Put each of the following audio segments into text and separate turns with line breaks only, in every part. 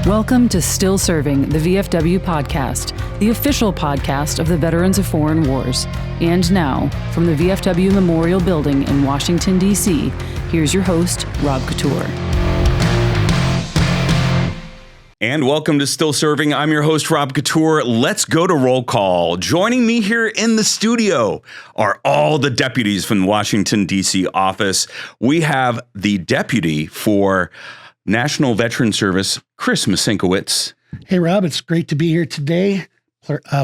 Welcome to Still Serving, the VFW podcast, the official podcast of the Veterans of Foreign Wars. And now, from the VFW Memorial Building in Washington, D.C., here's your host, Rob Couture.
And welcome to Still Serving. I'm your host, Rob Couture. Let's go to roll call. Joining me here in the studio are all the deputies from the Washington, D.C. office. We have the deputy for National Veteran Service, Chris Masinkowitz.
Hey, Rob, it's great to be here today.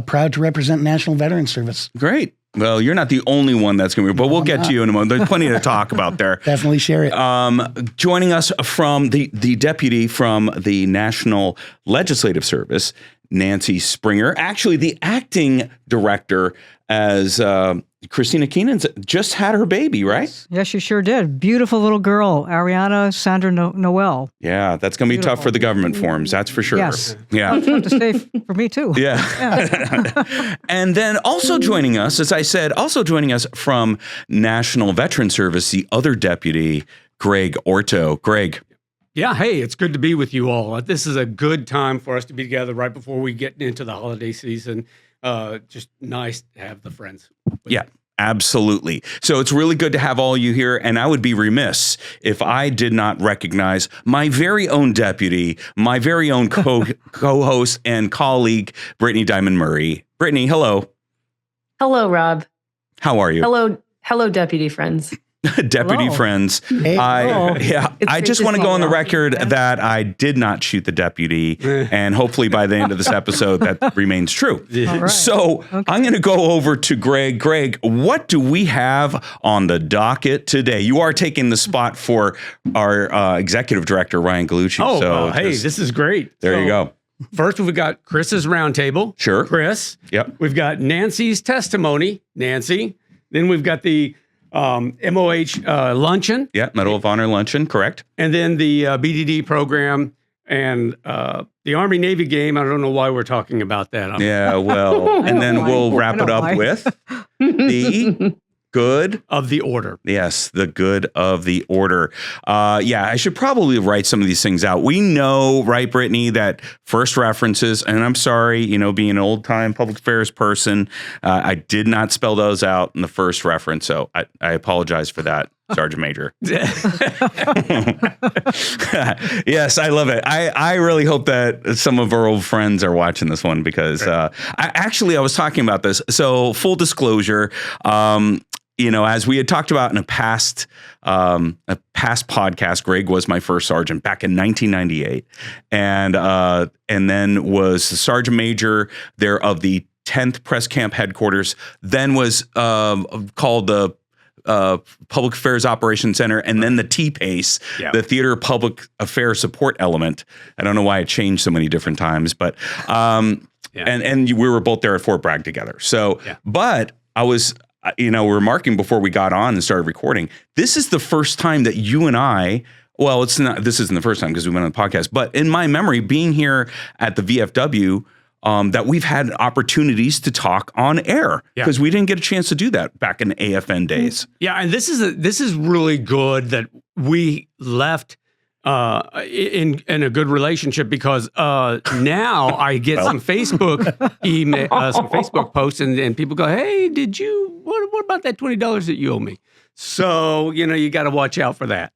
Proud to represent National Veteran Service.
Great. Well, you're not the only one that's going to be, but we'll get to you in a moment. There's plenty to talk about there.
Definitely share it.
Joining us from the deputy from the National Legislative Service, Nancy Springer, actually the acting director, as Christina Keenan's just had her baby, right?
Yes, she sure did. Beautiful little girl, Ariana Sandra Noel.
Yeah, that's going to be tough for the government forms, that's for sure.
Yes.
Yeah.
Tough to say for me, too.
Yeah. And then also joining us, as I said, also joining us from National Veteran Service, the other deputy, Greg Orto. Greg.
Yeah, hey, it's good to be with you all. This is a good time for us to be together right before we get into the holiday season. Just nice to have the friends.
Yeah, absolutely. So it's really good to have all you here. And I would be remiss if I did not recognize my very own deputy, my very own co-host and colleague, Brittany Diamond Murray. Brittany, hello.
Hello, Rob.
How are you?
Hello, deputy friends.
Deputy
Hello.
friends.
Hey.
I just want to go on the record that I did not shoot the deputy, and hopefully by the end of this episode that remains true.
All right.
So I'm going to go over to Greg. Greg, what do we have on the docket today? You are taking the spot for our executive director, Ryan Gallucci.
Oh,
so
hey, this is great.
there you go.
First, we've got Chris's roundtable.
Sure.
Chris.
Yep.
We've got Nancy's testimony. Nancy. Then we've got the MOH luncheon.
Yeah, Medal of Honor luncheon, correct.
And then the BDD program and the Army-Navy game. I don't know why we're talking about that.
Yeah, well, and then we'll wrap it up
why.
with the good
Of the order.
Yes, the good of the order. I should probably write some of these things out. We know, right, Brittany, that first references, and I'm sorry, being an old-time public affairs person, I did not spell those out in the first reference, so I apologize for that, Sergeant Major. Yes, I love it. I really hope that some of our old friends are watching this one because I was talking about this. So full disclosure, as we had talked about in a past podcast, Greg was my first sergeant back in 1998, and then was the sergeant major there of the 10th Press Camp headquarters. Then was called the Public Affairs Operations Center, and then the T-PACE, the Theater Public Affairs Support Element. I don't know why it changed so many different times, but and we were both there at Fort Bragg together. So, but I was. Remarking before we got on and started recording, this is the first time that you and I, well, it's not, this isn't the first time because we went on the podcast, but in my memory, being here at the VFW, that we've had opportunities to talk on air because we didn't get a chance to do that back in the AFN days.
Yeah, and this is really good that we left in a good relationship because now I get some Facebook email, some Facebook posts, and people go, "Hey, did you? What about that $20 that you owe me?" So you got to watch out for that.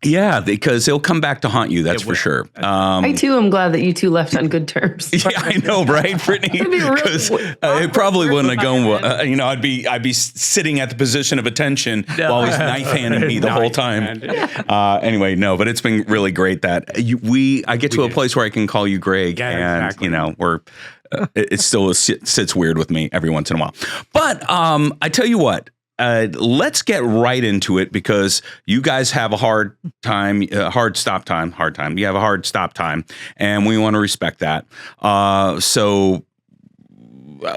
Yeah, because it'll come back to haunt you. That's for sure.
I too am glad that you two left on good terms.
Yeah, I know, right, Brittany? Because it probably wouldn't have gone well. I'd be sitting at the position of attention while he's knife handing me the whole time. Anyway, no, but it's been really great that I get to a place where I can call you Greg, and we're. It still sits weird with me every once in a while. But I tell you what. Let's get right into it because you guys have a hard stop time, You have a hard stop time, and we want to respect that. So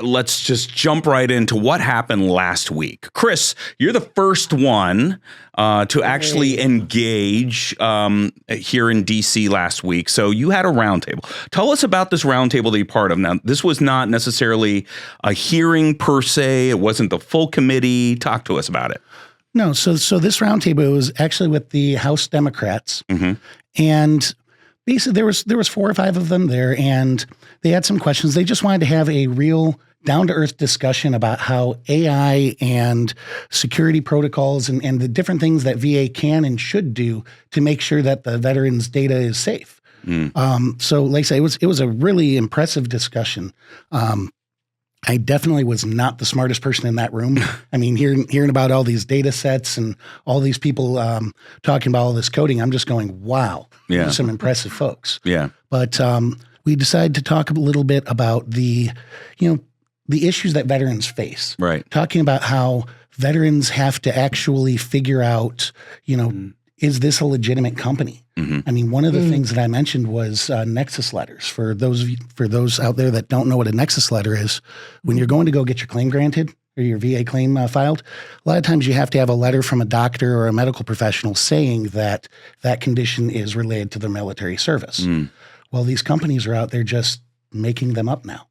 let's just jump right into what happened last week. Chris, you're the first one to actually engage here in D.C. last week. So you had a roundtable. Tell us about this roundtable that you're part of. Now, this was not necessarily a hearing per se. It wasn't the full committee. Talk to us about it.
No, so this roundtable was actually with the House Democrats.
Mm-hmm.
And basically there was 4 or 5 of them there, and they had some questions. They just wanted to have a real down-to-earth discussion about how AI and security protocols and the different things that VA can and should do to make sure that the veterans' data is safe. So like I say, it was a really impressive discussion. I definitely was not the smartest person in that room. I mean, hearing about all these data sets and all these people talking about all this coding, I'm just going, wow, these are some impressive folks.
Yeah.
But we decided to talk a little bit about the issues that veterans face.
Right.
Talking about how veterans have to actually figure out, is this a legitimate company? I mean, one of the things that I mentioned was nexus letters. For those out there that don't know what a nexus letter is, when you're going to go get your claim granted or your VA claim filed, a lot of times you have to have a letter from a doctor or a medical professional saying that that condition is related to their military service. Well, these companies are out there just making them up now.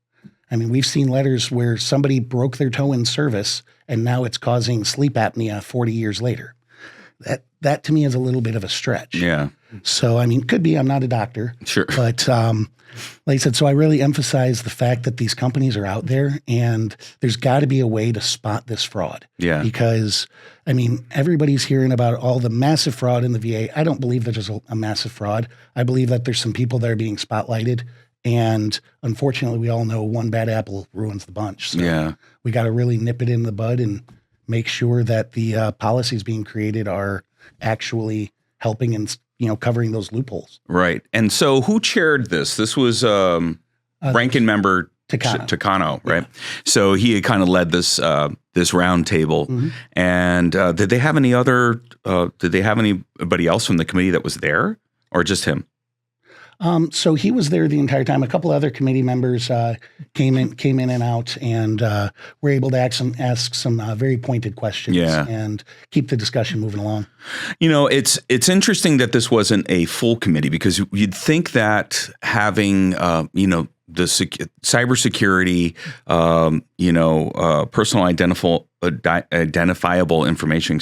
I mean, we've seen letters where somebody broke their toe in service and now it's causing sleep apnea 40 years later. That to me is a little bit of a stretch.
Yeah.
So, I mean, could be, I'm not a doctor.
Sure.
But like I said, so I really emphasize the fact that these companies are out there and there's got to be a way to spot this fraud.
Yeah.
Because, I mean, everybody's hearing about all the massive fraud in the VA. I don't believe that there's a massive fraud. I believe that there's some people that are being spotlighted. And unfortunately, we all know one bad apple ruins the bunch. So we got to really nip it in the bud and make sure that the policies being created are actually helping and covering those loopholes.
Right. And so who chaired this? This was ranking member Takano, right? Yeah. So he had kind of led this this roundtable. And did they have anybody else from the committee that was there, or just him?
So he was there the entire time. A couple other committee members came in and out, and were able to ask some very pointed questions and keep the discussion moving along.
It's interesting that this wasn't a full committee, because you'd think that having the cybersecurity, personal identifiable information,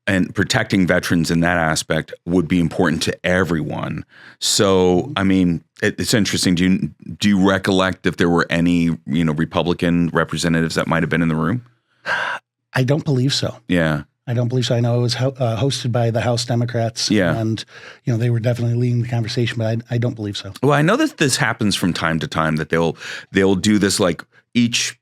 and protecting veterans in that aspect would be important to everyone. So, I mean, it's interesting. Do you recollect if there were any, Republican representatives that might have been in the room?
I don't believe so.
Yeah.
I don't believe so. I know it was hosted by the House Democrats. Yeah. And, they were definitely leading the conversation, but I don't believe so.
Well, I know that this happens from time to time, that they'll do this, like each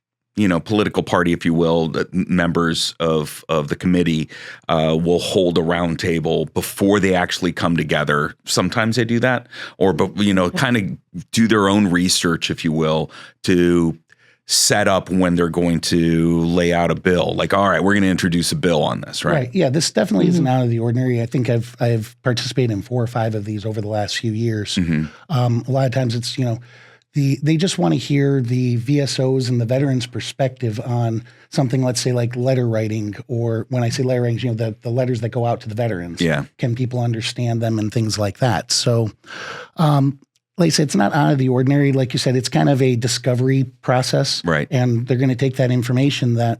political party, if you will, that members of the committee will hold a round table before they actually come together. Sometimes they do that, kind of do their own research, if you will, to set up when they're going to lay out a bill. Like, all right, we're going to introduce a bill on this, right?
Right. Yeah, this definitely isn't out of the ordinary. I think I've participated in 4 or 5 of these over the last few years. A lot of times it's, they just want to hear the VSOs and the veterans' perspective on something, let's say like letter writing, or when I say letter writing, the letters that go out to the veterans. Yeah. Can people understand them and things like that? So, like I said, it's not out of the ordinary. Like you said, it's kind of a discovery process.
Right.
And they're going to take that information that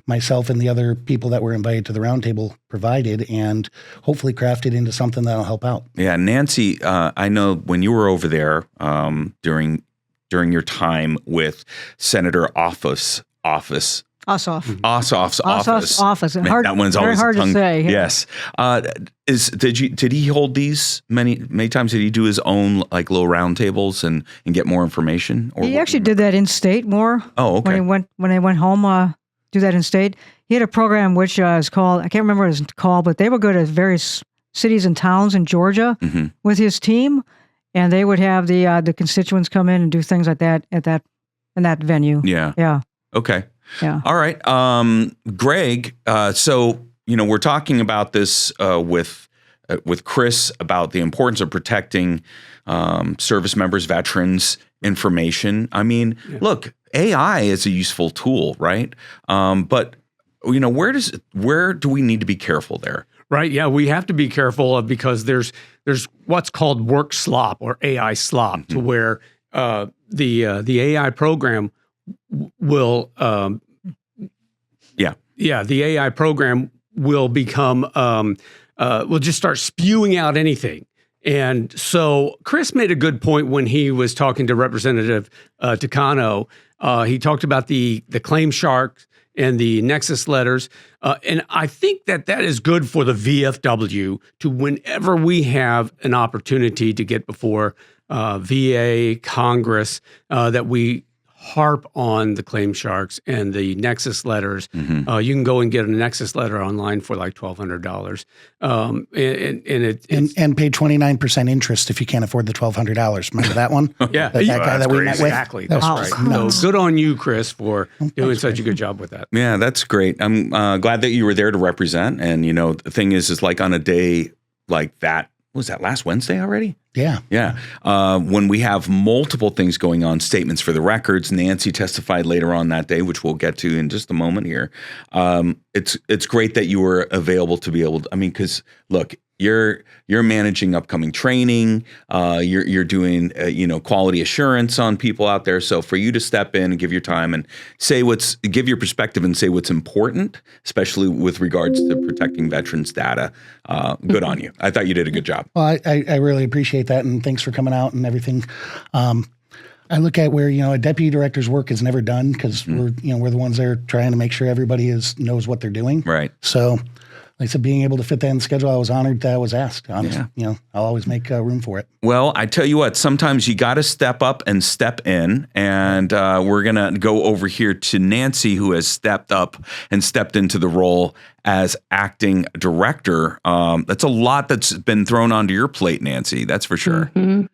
myself and the other people that were invited to the roundtable provided and hopefully craft it into something that'll help out.
Yeah. Nancy, I know when you were over there during your time with Senator Ossoff's office. Man, that one's always
hard to say. Yeah.
Yes. Did he hold these many times? Did he do his own like little roundtables and get more information? Or
he actually did that in state more.
Oh, okay.
When he went home, do that in state. He had a program which is called, I can't remember what it's called, but they would go to various cities and towns in Georgia with his team, and they would have the constituents come in and do things like that in that venue.
Yeah.
Yeah.
Okay.
Yeah.
All right. Greg, so, we're talking about this with Chris about the importance of protecting service members, veterans, information. I mean, look, AI is a useful tool, right? But, where do we need to be careful there?
Right. Yeah, we have to be careful because there's what's called work slop or AI slop, to where the AI program will the AI program will become will just start spewing out anything, And so Chris made a good point when he was talking to Representative Takano. He talked about the claim sharks and the nexus letters. And I think that is good for the VFW to, whenever we have an opportunity to get before VA, Congress, that we harp on the claim sharks and the nexus letters. You can go and get a nexus letter online for like $1,200.
And pay 29% interest if you can't afford the $1,200. Remember that one?
Yeah.
That guy that we met with?
Exactly. That's right. So good on you, Chris, for doing such a good job with that.
Yeah, that's great. I'm glad that you were there to represent. And, the thing is like on a day like that, was that last Wednesday already?
Yeah.
Yeah. When we have multiple things going on, statements for the records, Nancy testified later on that day, which we'll get to in just a moment here. It's great that you were available to be able to, because look, you're managing upcoming training, you're doing quality assurance on people out there. So for you to step in and give your time and give your perspective and say what's important, especially with regards to protecting veterans' data, good on you. I thought you did a good job.
Well, I really appreciate that, and thanks for coming out and everything. I look at where a deputy director's work is never done because we're the ones that are trying to make sure everybody knows what they're doing.
Right.
So. Like I said, being able to fit that in the schedule, I was honored that I was asked. Honestly, I'll always make room for it.
Well, I tell you what, sometimes you got to step up and step in. And we're going to go over here to Nancy, who has stepped up and stepped into the role as acting director. That's a lot that's been thrown onto your plate, Nancy. That's for sure.
Mm-hmm.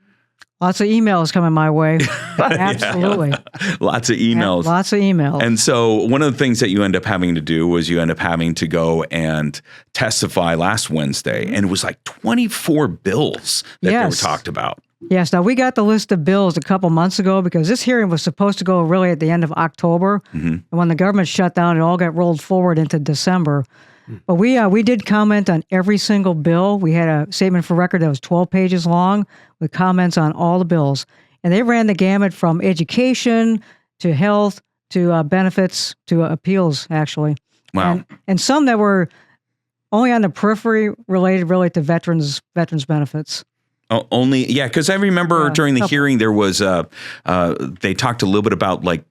Lots of emails coming my way. Absolutely.
Lots of emails.
Lots of emails.
And so one of the things that you end up having to do was you end up having to go and testify last Wednesday. And it was like 24 bills that they were talked about.
Yes. Now, we got the list of bills a couple months ago because this hearing was supposed to go really at the end of October. And when the government shut down, it all got rolled forward into December. But we did comment on every single bill. We had a statement for record that was 12 pages long with comments on all the bills. And they ran the gamut from education to health to benefits to appeals, actually.
Wow.
And some that were only on the periphery related really to veterans benefits.
Oh, only, because I remember during the hearing there was, they talked a little bit about like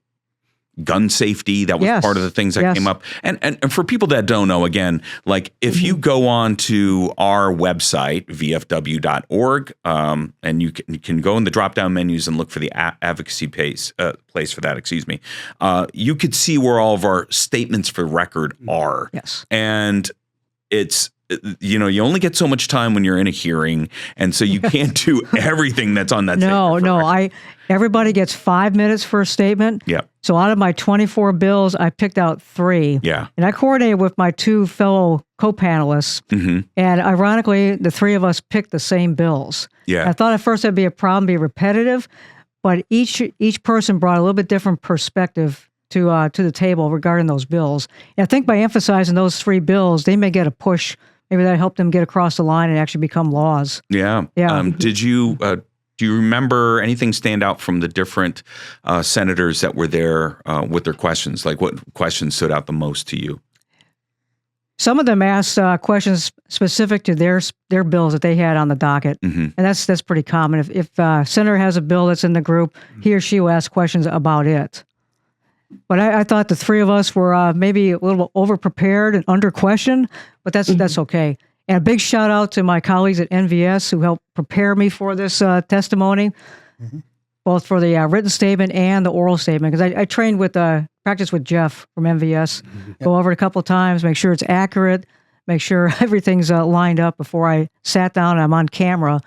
gun safety. That was part of the things that came up. And for people that don't know, again, like if you go on to our website, vfw.org, and you can go in the drop-down menus and look for the advocacy place for that, you could see where all of our statements for record are.
Yes.
And it's, you only get so much time when you're in a hearing, and so you can't do everything that's on that.
Everybody gets 5 minutes for a statement.
Yeah.
So out of my 24 bills, I picked out 3.
Yeah.
And I coordinated with my 2 fellow co-panelists. And ironically, the 3 of us picked the same bills.
Yeah.
I thought at first that'd be a problem, be repetitive, but each person brought a little bit different perspective to the table regarding those bills. And I think by emphasizing those 3 bills, they may get a push. Maybe that helped them get across the line and actually become laws.
Yeah.
Yeah.
Do you remember anything stand out from the different senators that were there with their questions? Like what questions stood out the most to you?
Some of them asked questions specific to their bills that they had on the docket. And that's pretty common. If a senator has a bill that's in the group, he or she will ask questions about it. But I thought the 3 of us were maybe a little over-prepared and under-questioned, but that's okay. And a big shout out to my colleagues at NVS who helped prepare me for this testimony, both for the written statement and the oral statement. Because I trained practiced with Jeff from NVS, go over it a couple of times, make sure it's accurate, make sure everything's lined up before I sat down and I'm on camera.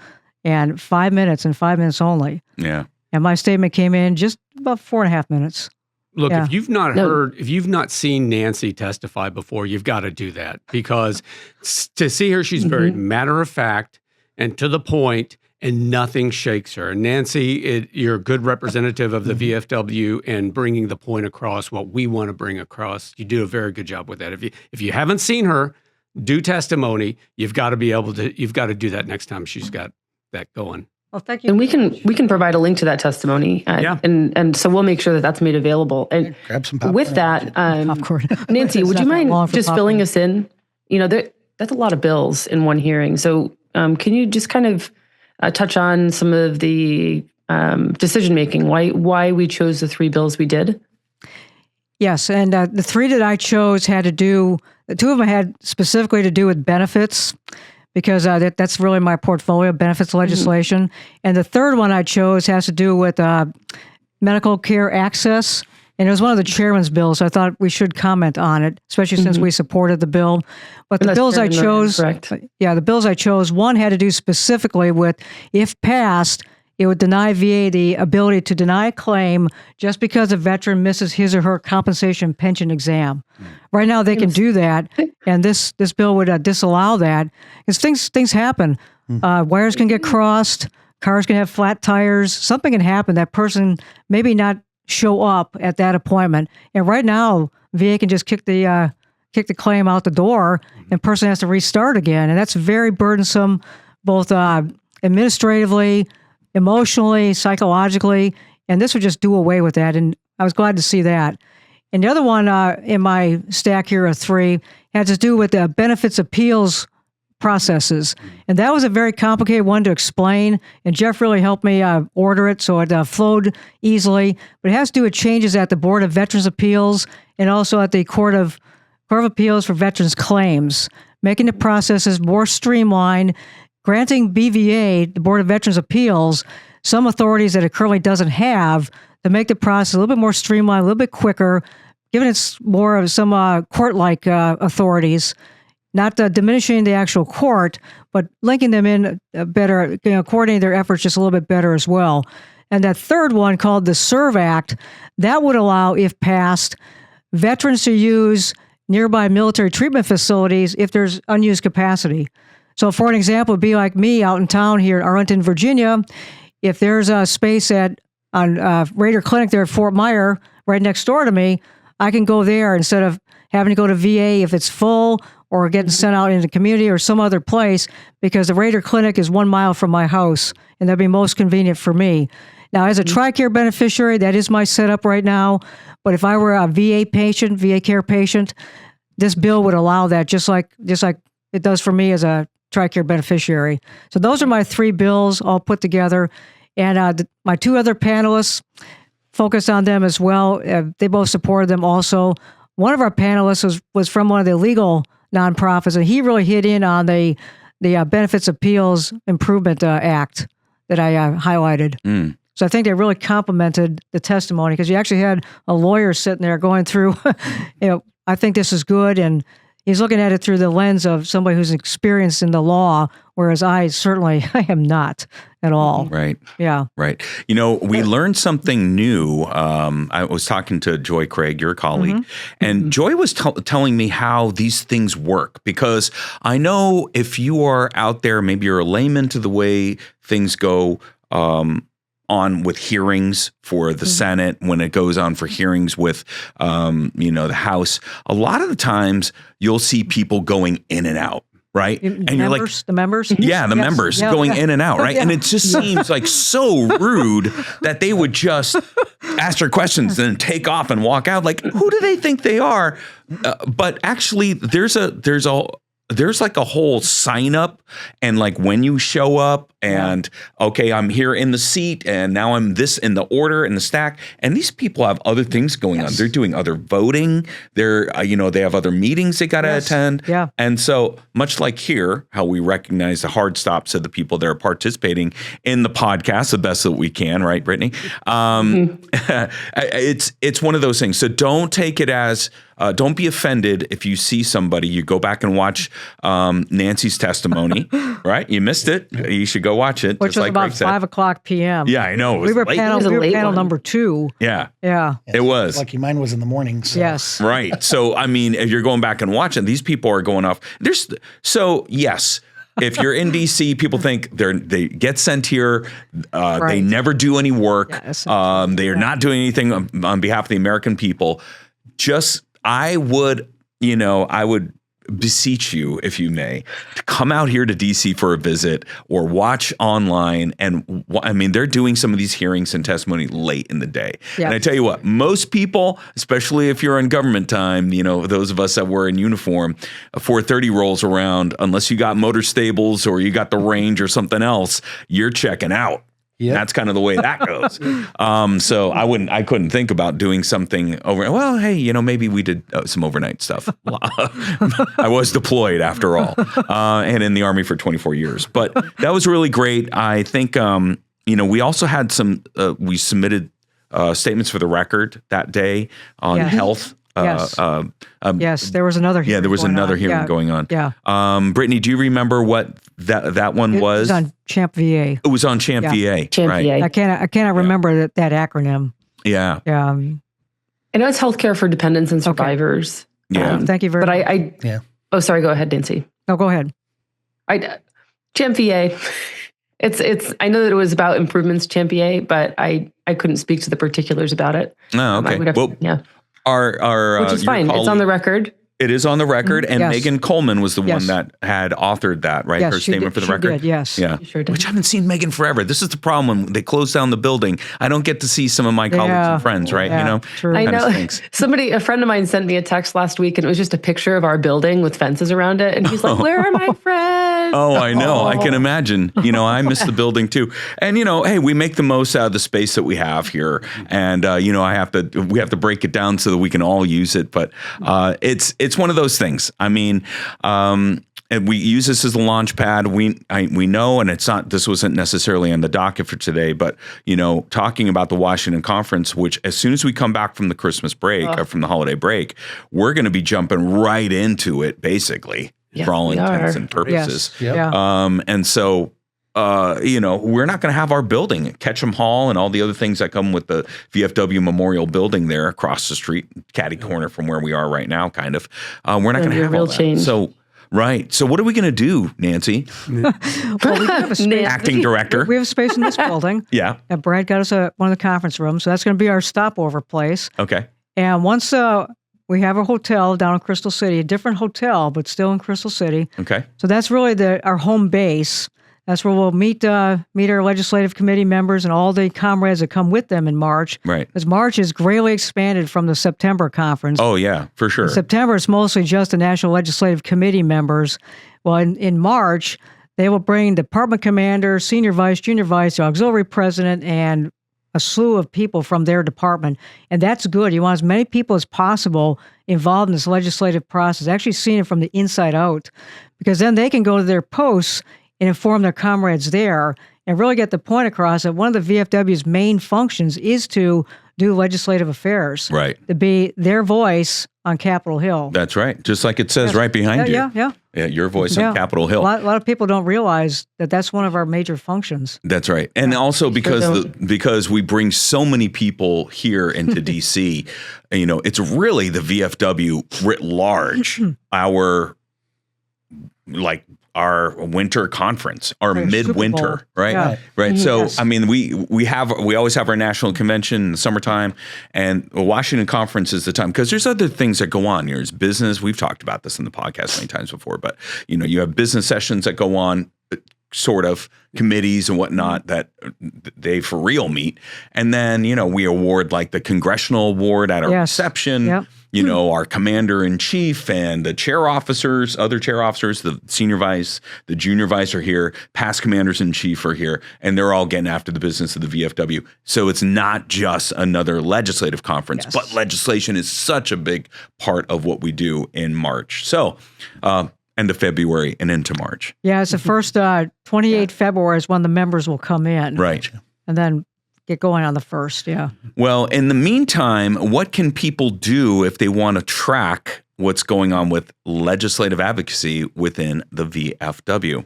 And 5 minutes and 5 minutes only. Yeah. And my statement came in just about 4.5 minutes.
Look, if you've not seen Nancy testify before, you've got to do that because to see her, she's very matter of fact and to the point, and nothing shakes her. Nancy, you're a good representative of the VFW and bringing the point across, what we want to bring across. You do a very good job with that. If you haven't seen her do testimony, you've got to do that next time she's got that going.
Well, thank you.
And we can provide a link to that testimony. And so we'll make sure that that's made available. And
grab some popcorn.
With that,
popcorn.
Nancy, would you mind just filling us in? That's a lot of bills in one hearing. So can you just kind of touch on some of the decision making? Why we chose the 3 bills we did?
Yes, and the 3 that I chose had to do. The 2 of them had specifically to do with benefits, because that's really my portfolio, benefits legislation. And the third one I chose has to do with medical care access. And it was one of the chairman's bills, so I thought we should comment on it, especially since we supported the bill. But the bills I chose, the bills I chose, one had to do specifically with, if passed, it would deny VA the ability to deny a claim just because a veteran misses his or her compensation pension exam. Right now, they can do that, and this bill would disallow that. Because things happen. Wires can get crossed, cars can have flat tires, something can happen. That person maybe not show up at that appointment. And right now, VA can just kick the claim out the door, and person has to restart again. And that's very burdensome, both administratively, emotionally, psychologically. And this would just do away with that. And I was glad to see that. And the other one in my stack here of 3 had to do with the benefits appeals processes. And that was a very complicated one to explain. And Jeff really helped me order it so it flowed easily. But it has to do with changes at the Board of Veterans Appeals and also at the Court of Appeals for Veterans Claims, making the processes more streamlined, granting BVA, the Board of Veterans Appeals, some authorities that it currently doesn't have to make the process a little bit more streamlined, a little bit quicker, giving it more of some court-like authorities. Not diminishing the actual court, but linking them in better, coordinating their efforts just a little bit better as well. And that third one, called the SERVE Act, that would allow, if passed, veterans to use nearby military treatment facilities if there's unused capacity. So for an example, it would be like me out in town here in Arlington, Virginia. If there's a space on Raider Clinic there at Fort Myer, right next door to me, I can go there instead of having to go to VA if it's full, or getting sent out into the community or some other place, because the Raider Clinic is 1 mile from my house, and that'd be most convenient for me. Now, as a TRICARE beneficiary, that is my setup right now. But if I were a VA patient, VA care patient, this bill would allow that, just like it does for me as a TRICARE beneficiary. So those are my 3 bills all put together. And my 2 other panelists focused on them as well. They both supported them also. One of our panelists was from one of the legal nonprofits, and he really hit in on the Benefits Appeals Improvement Act that I highlighted. So I think they really complemented the testimony, because you actually had a lawyer sitting there going through, I think this is good, and he's looking at it through the lens of somebody who's experienced in the law, whereas I am not at all.
Right.
Yeah.
Right. We learned something new. I was talking to Joy Craig, your colleague, and Joy was telling me how these things work, because I know if you are out there, maybe you're a layman to the way things go on with hearings for the Senate, when it goes on for hearings with, the House, a lot of the times you'll see people going in and out. Right. And you're like,
the members?
Yeah, the members going in and out. Right. And it just seems like so rude that they would just ask their questions and take off and walk out. Like, who do they think they are? But actually, there's like a whole sign up, and like when you show up and okay, I'm here in the seat, and now I'm this in the order in the stack. And these people have other things going on. They're doing other voting. They're, they have other meetings they got to attend. Yeah. And so much like here, how we recognize the hard stops of the people that are participating in the podcast the best that we can. Right, Brittany? It's one of those things. So don't take it as, don't be offended if you see somebody. You go back and watch Nancy's testimony, right? You missed it. You should go watch it.
Which was about 5:00 p.m.
Yeah, I know.
We were panel number 2.
Yeah.
Yeah.
It was.
Lucky mine was in the morning. So.
Yes.
Right. So, I mean, if you're going back and watching, these people are going off. Yes. If you're in DC, people think they get sent here. They never do any work. They are not doing anything on behalf of the American people. I would beseech you, if you may, to come out here to DC for a visit or watch online. And I mean, they're doing some of these hearings and testimony late in the day.
Yeah.
And I tell you what, most people, especially if you're on government time, those of us that were in uniform, 4:30 rolls around, unless you got motor stables or you got the range or something else, you're checking out. Yep. That's kind of the way that goes. So I couldn't think about doing something over. Well, hey, maybe we did some overnight stuff. I was deployed after all, and in the Army for 24 years. But that was really great. I think, we also had we submitted statements for the record that day on health.
Yes. Yes, there was another hearing.
Yeah, there was another hearing going on.
Yeah.
Brittany, do you remember what that one was?
It was on Champ VA.
It was on Champ VA.
Champ
right.
VA.
I cannot remember that acronym.
Yeah.
I know it's healthcare for dependents and survivors.
Okay. Yeah.
Thank you very much.
But oh, sorry. Go ahead, Nancy.
No, go ahead.
Champ VA. It's. I know that it was about improvements to Champ VA, but I couldn't speak to the particulars about it.
Oh, okay.
Which is fine. It's on the record.
It is on the record, and
Yes.
Megan Coleman was the one that had authored that, right?
Yes,
Her statement for the
she
record.
did, yes.
Yeah.
She sure did.
Which I haven't seen Megan forever. This is the problem. When they close down the building. I don't get to see some of my colleagues and friends, right?
Yeah, true.
I
Kinda
know.
stinks.
A friend of mine sent me a text last week, and it was just a picture of our building with fences around it, and he's like, "Where are my friends?"
Oh, I know. I can imagine. I miss the building too. And hey, we make the most out of the space that we have here. And we have to break it down so that we can all use it. But it's one of those things. I mean, and we use this as a launch pad. We know, and this wasn't necessarily on the docket for today, but talking about the Washington conference, which as soon as we come back from the Christmas break or from the holiday break, we're going to be jumping right into it, basically.
Yes,
for all
we
intents
are.
and purposes.
Yes.
Yeah.
And so, we're not going to have our building, Ketchum Hall and all the other things that come with the VFW Memorial Building there across the street, catty corner from where we are right now, kind of. We're not going to have all that.
Change.
So, right. So what are we going to do, Nancy?
Well, we have a space.
Acting director.
We have space in this building.
Yeah.
And Brad got us one of the conference rooms, so that's going to be our stopover place.
Okay.
And once we have a hotel down in Crystal City, a different hotel, but still in Crystal City.
Okay.
So that's really our home base. That's where we'll meet our legislative committee members and all the comrades that come with them in March.
Right.
Because March is greatly expanded from the September conference.
Oh, yeah, for sure.
In September, it's mostly just the National Legislative Committee members. Well, in March, they will bring department commander, senior vice, junior vice, auxiliary president, and a slew of people from their department. And that's good. You want as many people as possible involved in this legislative process, actually seeing it from the inside out, because then they can go to their posts and inform their comrades there and really get the point across that one of the VFW's main functions is to do legislative affairs.
Right.
To be their voice on Capitol Hill.
That's right. Just like it says right behind you.
Yeah.
Yeah, your voice on Capitol Hill.
A lot of people don't realize that that's one of our major functions.
That's right. And also because we bring so many people here into DC, it's really the VFW writ large, our winter conference, our midwinter, right?
Yeah.
Right. So,
Yes.
I mean, we always have our national convention in the summertime, and the Washington conference is the time, because there's other things that go on. There's business. We've talked about this in the podcast many times before, but you have business sessions that go on, sort of committees and whatnot that they for real meet. And then, we award like the Congressional Award at our reception.
Yep.
Our commander in chief and the other chair officers, the senior vice, the junior vice are here, past commanders in chief are here, and they're all getting after the business of the VFW. So it's not just another legislative conference, but legislation is such a big part of what we do in March. So, end of February and into March.
Yeah, it's the first 28 February is when the members will come in.
Right.
And then get going on the 1st, yeah.
Well, in the meantime, what can people do if they want to track what's going on with legislative advocacy within the VFW?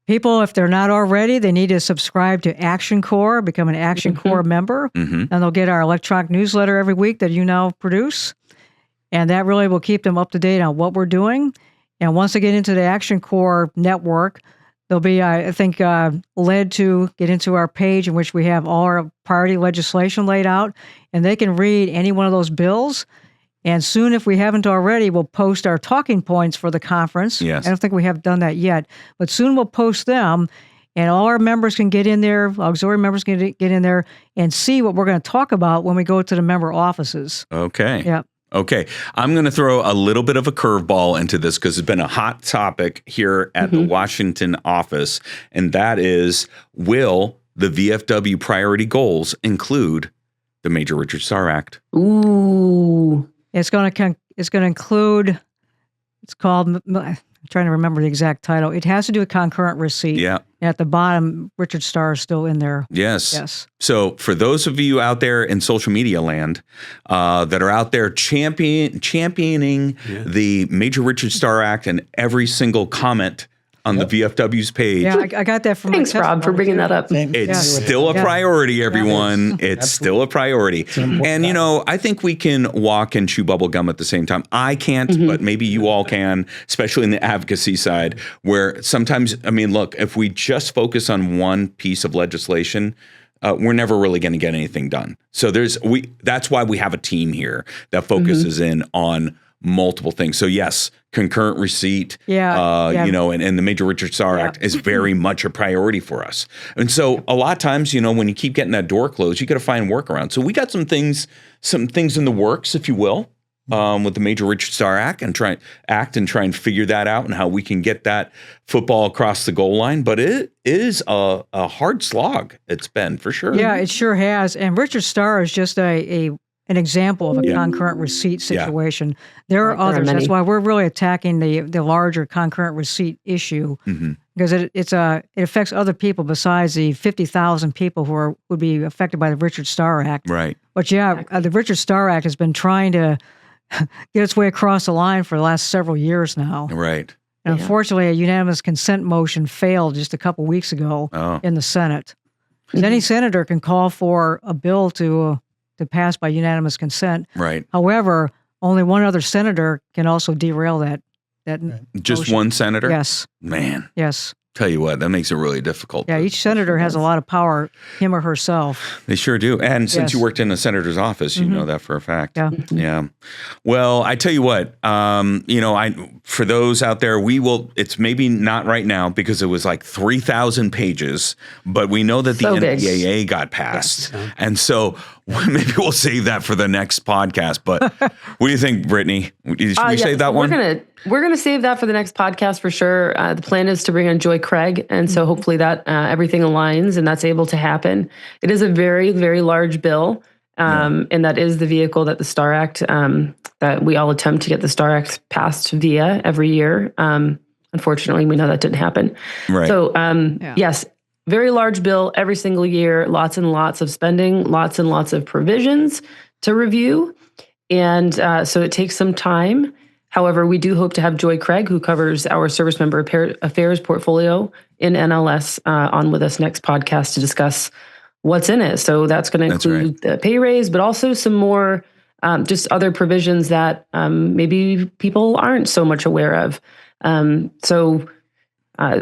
People, if they're not already, they need to subscribe to Action Corps, become an Action Corps member, and they'll get our electronic newsletter every week that you now produce. And that really will keep them up to date on what we're doing. And once they get into the Action Corps network, they'll be, I think, led to get into our page in which we have all our priority legislation laid out, and they can read any one of those bills And soon, if we haven't already, we'll post our talking points for the conference.
Yes.
I don't think we have done that yet, but soon we'll post them, and all our members can get in there, auxiliary members can get in there and see what we're going to talk about when we go to the member offices.
Okay.
Yeah.
Okay. I'm going to throw a little bit of a curveball into this because it's been a hot topic here at the Washington office, and that is, will the VFW priority goals include the Major Richard Starr Act?
Ooh.
It's going to include, it's called, I'm trying to remember the exact title. It has to do with concurrent receipt.
Yeah.
And at the bottom, Richard Starr is still in there.
Yes.
Yes.
So for those of you out there in social media land that are out there championing the Major Richard Starr Act and every single comment on the VFW's page.
Yeah, I got that from
Thanks, Rob, for bringing that up.
It's still a priority, everyone. It's still a priority. And, I think we can walk and chew bubble gum at the same time. I can't, but maybe you all can, especially in the advocacy side, where sometimes, look, if we just focus on one piece of legislation, we're never really going to get anything done. So that's why we have a team here that focuses in on multiple things. So yes, concurrent receipt, and the Major Richard Starr Act is very much a priority for us. And so a lot of times, when you keep getting that door closed, you got to find workarounds. So we got some things in the works, if you will, with the Major Richard Starr Act and try and figure that out and how we can get that football across the goal line. But it is a hard slog. It's been, for sure.
Yeah, it sure has. And Richard Starr is just an example of a concurrent receipt situation. There are others. That's why we're really attacking the larger concurrent receipt issue, because it affects other people besides the 50,000 people who would be affected by the Richard Starr Act.
Right.
But the Richard Starr Act has been trying to get its way across the line for the last several years now.
Right.
And unfortunately, a unanimous consent motion failed just a couple weeks ago in the Senate. Any senator can call for a bill to pass by unanimous consent.
Right.
However, only one other senator can also derail that
Just
motion.
one senator?
Yes.
Man.
Yes.
Tell you what, that makes it really difficult.
Yeah, each senator has a lot of power, him or herself.
They sure do. And since you worked in a senator's office, you know that for a fact.
Yeah.
Yeah. Well, I tell you what, for those out there, it's maybe not right now because it was like 3,000 pages, but we know that the NDAA got passed. Yes. And so maybe we'll save that for the next podcast. But what do you think, Brittany? Should we save that one?
We're gonna save that for the next podcast for sure. The plan is to bring on Joy Craig, and so hopefully that everything aligns and that's able to happen. It is a very, very large bill, and that is the vehicle that the Starr Act, that we all attempt to get the Starr Act passed via every year. Unfortunately, we know that didn't happen. Right. So yes, very large bill every single year, lots and lots of spending, lots and lots of provisions to review, and so it takes some time. However, we do hope to have Joy Craig, who covers our service member affairs portfolio in NLS, on with us next podcast to discuss what's in it. So that's going to include the pay raise, but also some more just other provisions that maybe people aren't so much aware of. So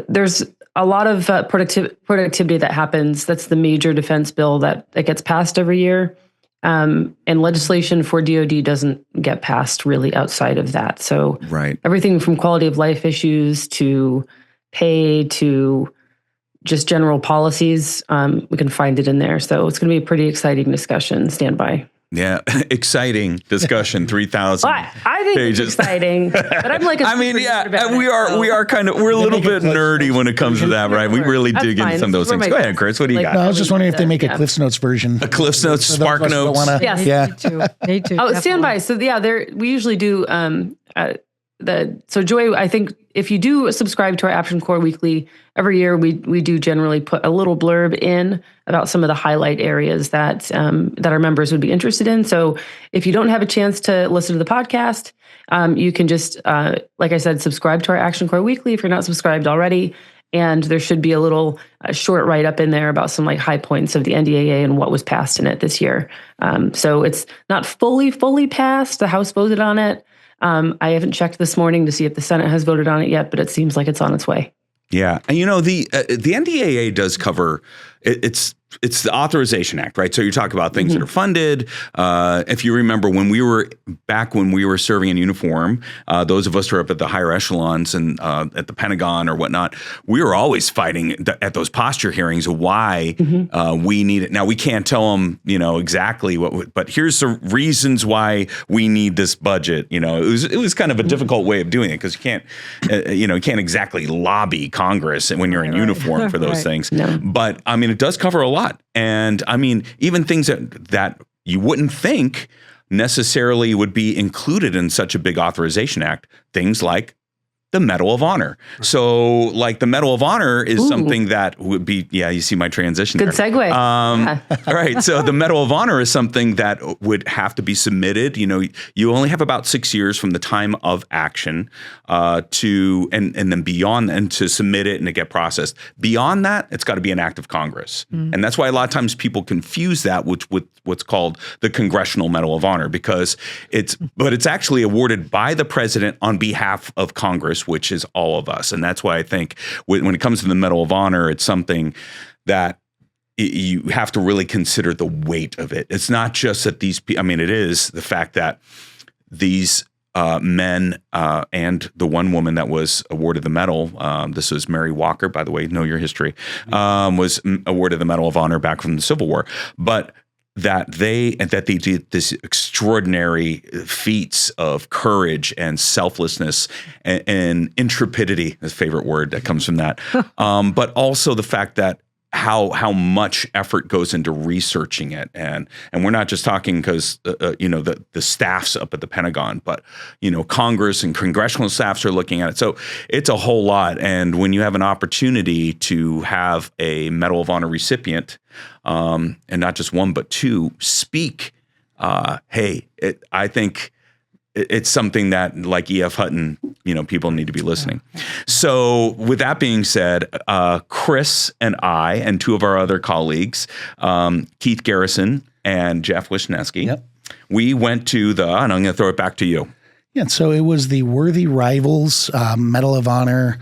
there's a lot of productivity that happens. That's the major defense bill that gets passed every year. And legislation for DoD doesn't get passed really outside of that. So everything from quality of life issues to pay to just general policies, we can find it in there. So it's going to be a pretty exciting discussion. Stand by.
Yeah, exciting discussion. 3,000
I think pages. It's exciting, but I'm like,
we are we're a little bit nerdy when it comes to that, right? We really dig into some of those things. Go ahead, Chris. What do you got?
No, I was just wondering if they make a Cliffs Notes version.
A Cliffs Notes, Spark Notes.
Yes, need to.
Oh, stand by. So we usually do so Joy, I think if you do subscribe to our Action Core Weekly, every year we do generally put a little blurb in about some of the highlight areas that our members would be interested in. So if you don't have a chance to listen to the podcast, you can just, like I said, subscribe to our Action Core Weekly if you're not subscribed already. And there should be a little short write-up in there about some high points of the NDAA and what was passed in it this year. So it's not fully passed. The House voted on it. I haven't checked this morning to see if the Senate has voted on it yet, but it seems like it's on its way.
Yeah. And the NDAA does cover, it's it's the Authorization Act, right? So you talk about things that are funded. If you remember when we were serving in uniform, those of us who are up at the higher echelons and at the Pentagon or whatnot, we were always fighting at those posture hearings why we need it. Now we can't tell them, exactly but here's the reasons why we need this budget. It was kind of a difficult way of doing it because you can't, you can't exactly lobby Congress when you're in uniform for those things. No. But I mean, it does cover a lot. And I mean, even things that you wouldn't think necessarily would be included in such a big authorization act, things like the Medal of Honor. So like the Medal of Honor is something that would be, you see my transition.
Good segue.
All right. So the Medal of Honor is something that would have to be submitted. You only have about 6 years from the time of action to then beyond and to submit it and to get processed. Beyond that, it's got to be an act of Congress. And that's why a lot of times people confuse that with what's called the Congressional Medal of Honor because it's actually awarded by the president on behalf of Congress, which is all of us. And that's why I think when it comes to the Medal of Honor, it's something that you have to really consider the weight of it. It's not just that it is the fact that these men and the one woman that was awarded the medal, this was Mary Walker, by the way, know your history, was awarded the Medal of Honor back from the Civil War. But that they did this extraordinary feats of courage and selflessness and intrepidity, his favorite word that comes from that. But also the fact that how much effort goes into researching it. And we're not just talking because, the staffs up at the Pentagon, but, Congress and congressional staffs are looking at it. So it's a whole lot. And when you have an opportunity to have a Medal of Honor recipient, and not just one, but two, speak, I think it's something that, like E.F. Hutton, people need to be listening. So with that being said, Chris and I and two of our other colleagues, Keith Garrison and Jeff Wisniewski, we went to and I'm going to throw it back to you.
Yeah, so it was the Worthy Rivals Medal of Honor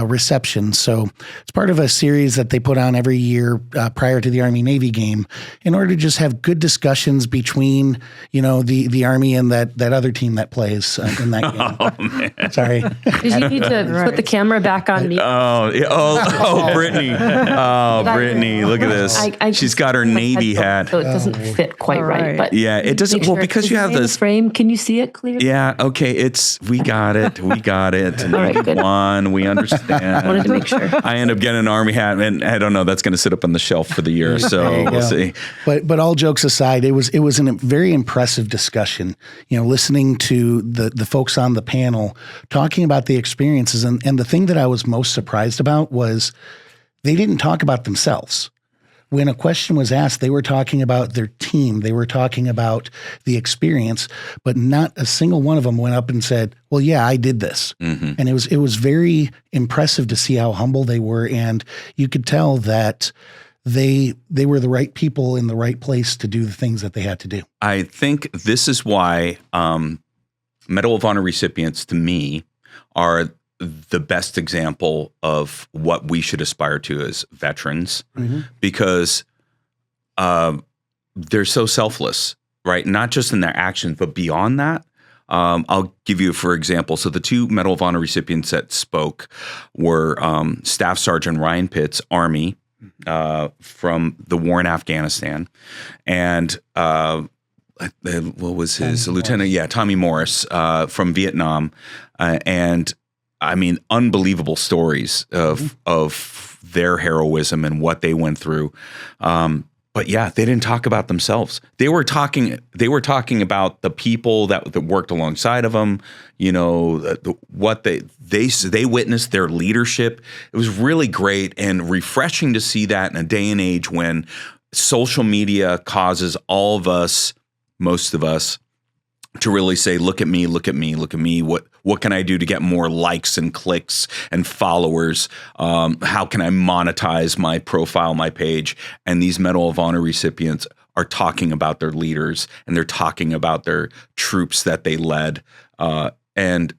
reception. So it's part of a series that they put on every year prior to the Army-Navy game in order to just have good discussions between, the Army and that other team that plays in that game.
Oh, man.
Sorry.
Did you need to put the camera back on me?
Brittany. Oh, Brittany, look at this. She's got her Navy hat.
So it doesn't fit quite right. But
yeah, it doesn't. Well, because you have this
frame. Can you see it clearly?
Yeah. Okay. We got it. And
all right, good.
We understand.
I wanted to make sure.
I end up getting an Army hat, and I don't know. That's going to sit up on the shelf for the year, so we'll see.
But all jokes aside, it was a very impressive discussion. Listening to the folks on the panel talking about the experiences, and the thing that I was most surprised about was they didn't talk about themselves. When a question was asked, they were talking about their team. They were talking about the experience, but not a single one of them went up and said, well, yeah, I did this. And it was very impressive to see how humble they were. And you could tell that they were the right people in the right place to do the things that they had to do.
I think this is why Medal of Honor recipients, to me, are the best example of what we should aspire to as veterans, because they're so selfless, right? Not just in their actions, but beyond that. I'll give you, for example, so the two Medal of Honor recipients that spoke were Staff Sergeant Ryan Pitts, Army, from the war in Afghanistan, and what was his lieutenant? Yeah, Tommy Morris from Vietnam, and I mean, unbelievable stories of their heroism and what they went through. But yeah, they didn't talk about themselves. They were talking about the people that worked alongside of them. What they witnessed, their leadership. It was really great and refreshing to see that in a day and age when social media causes all of us, most of us, to really say, look at me, look at me, look at me. What can I do to get more likes and clicks and followers? How can I monetize my profile, my page? And these Medal of Honor recipients are talking about their leaders, and they're talking about their troops that they led, and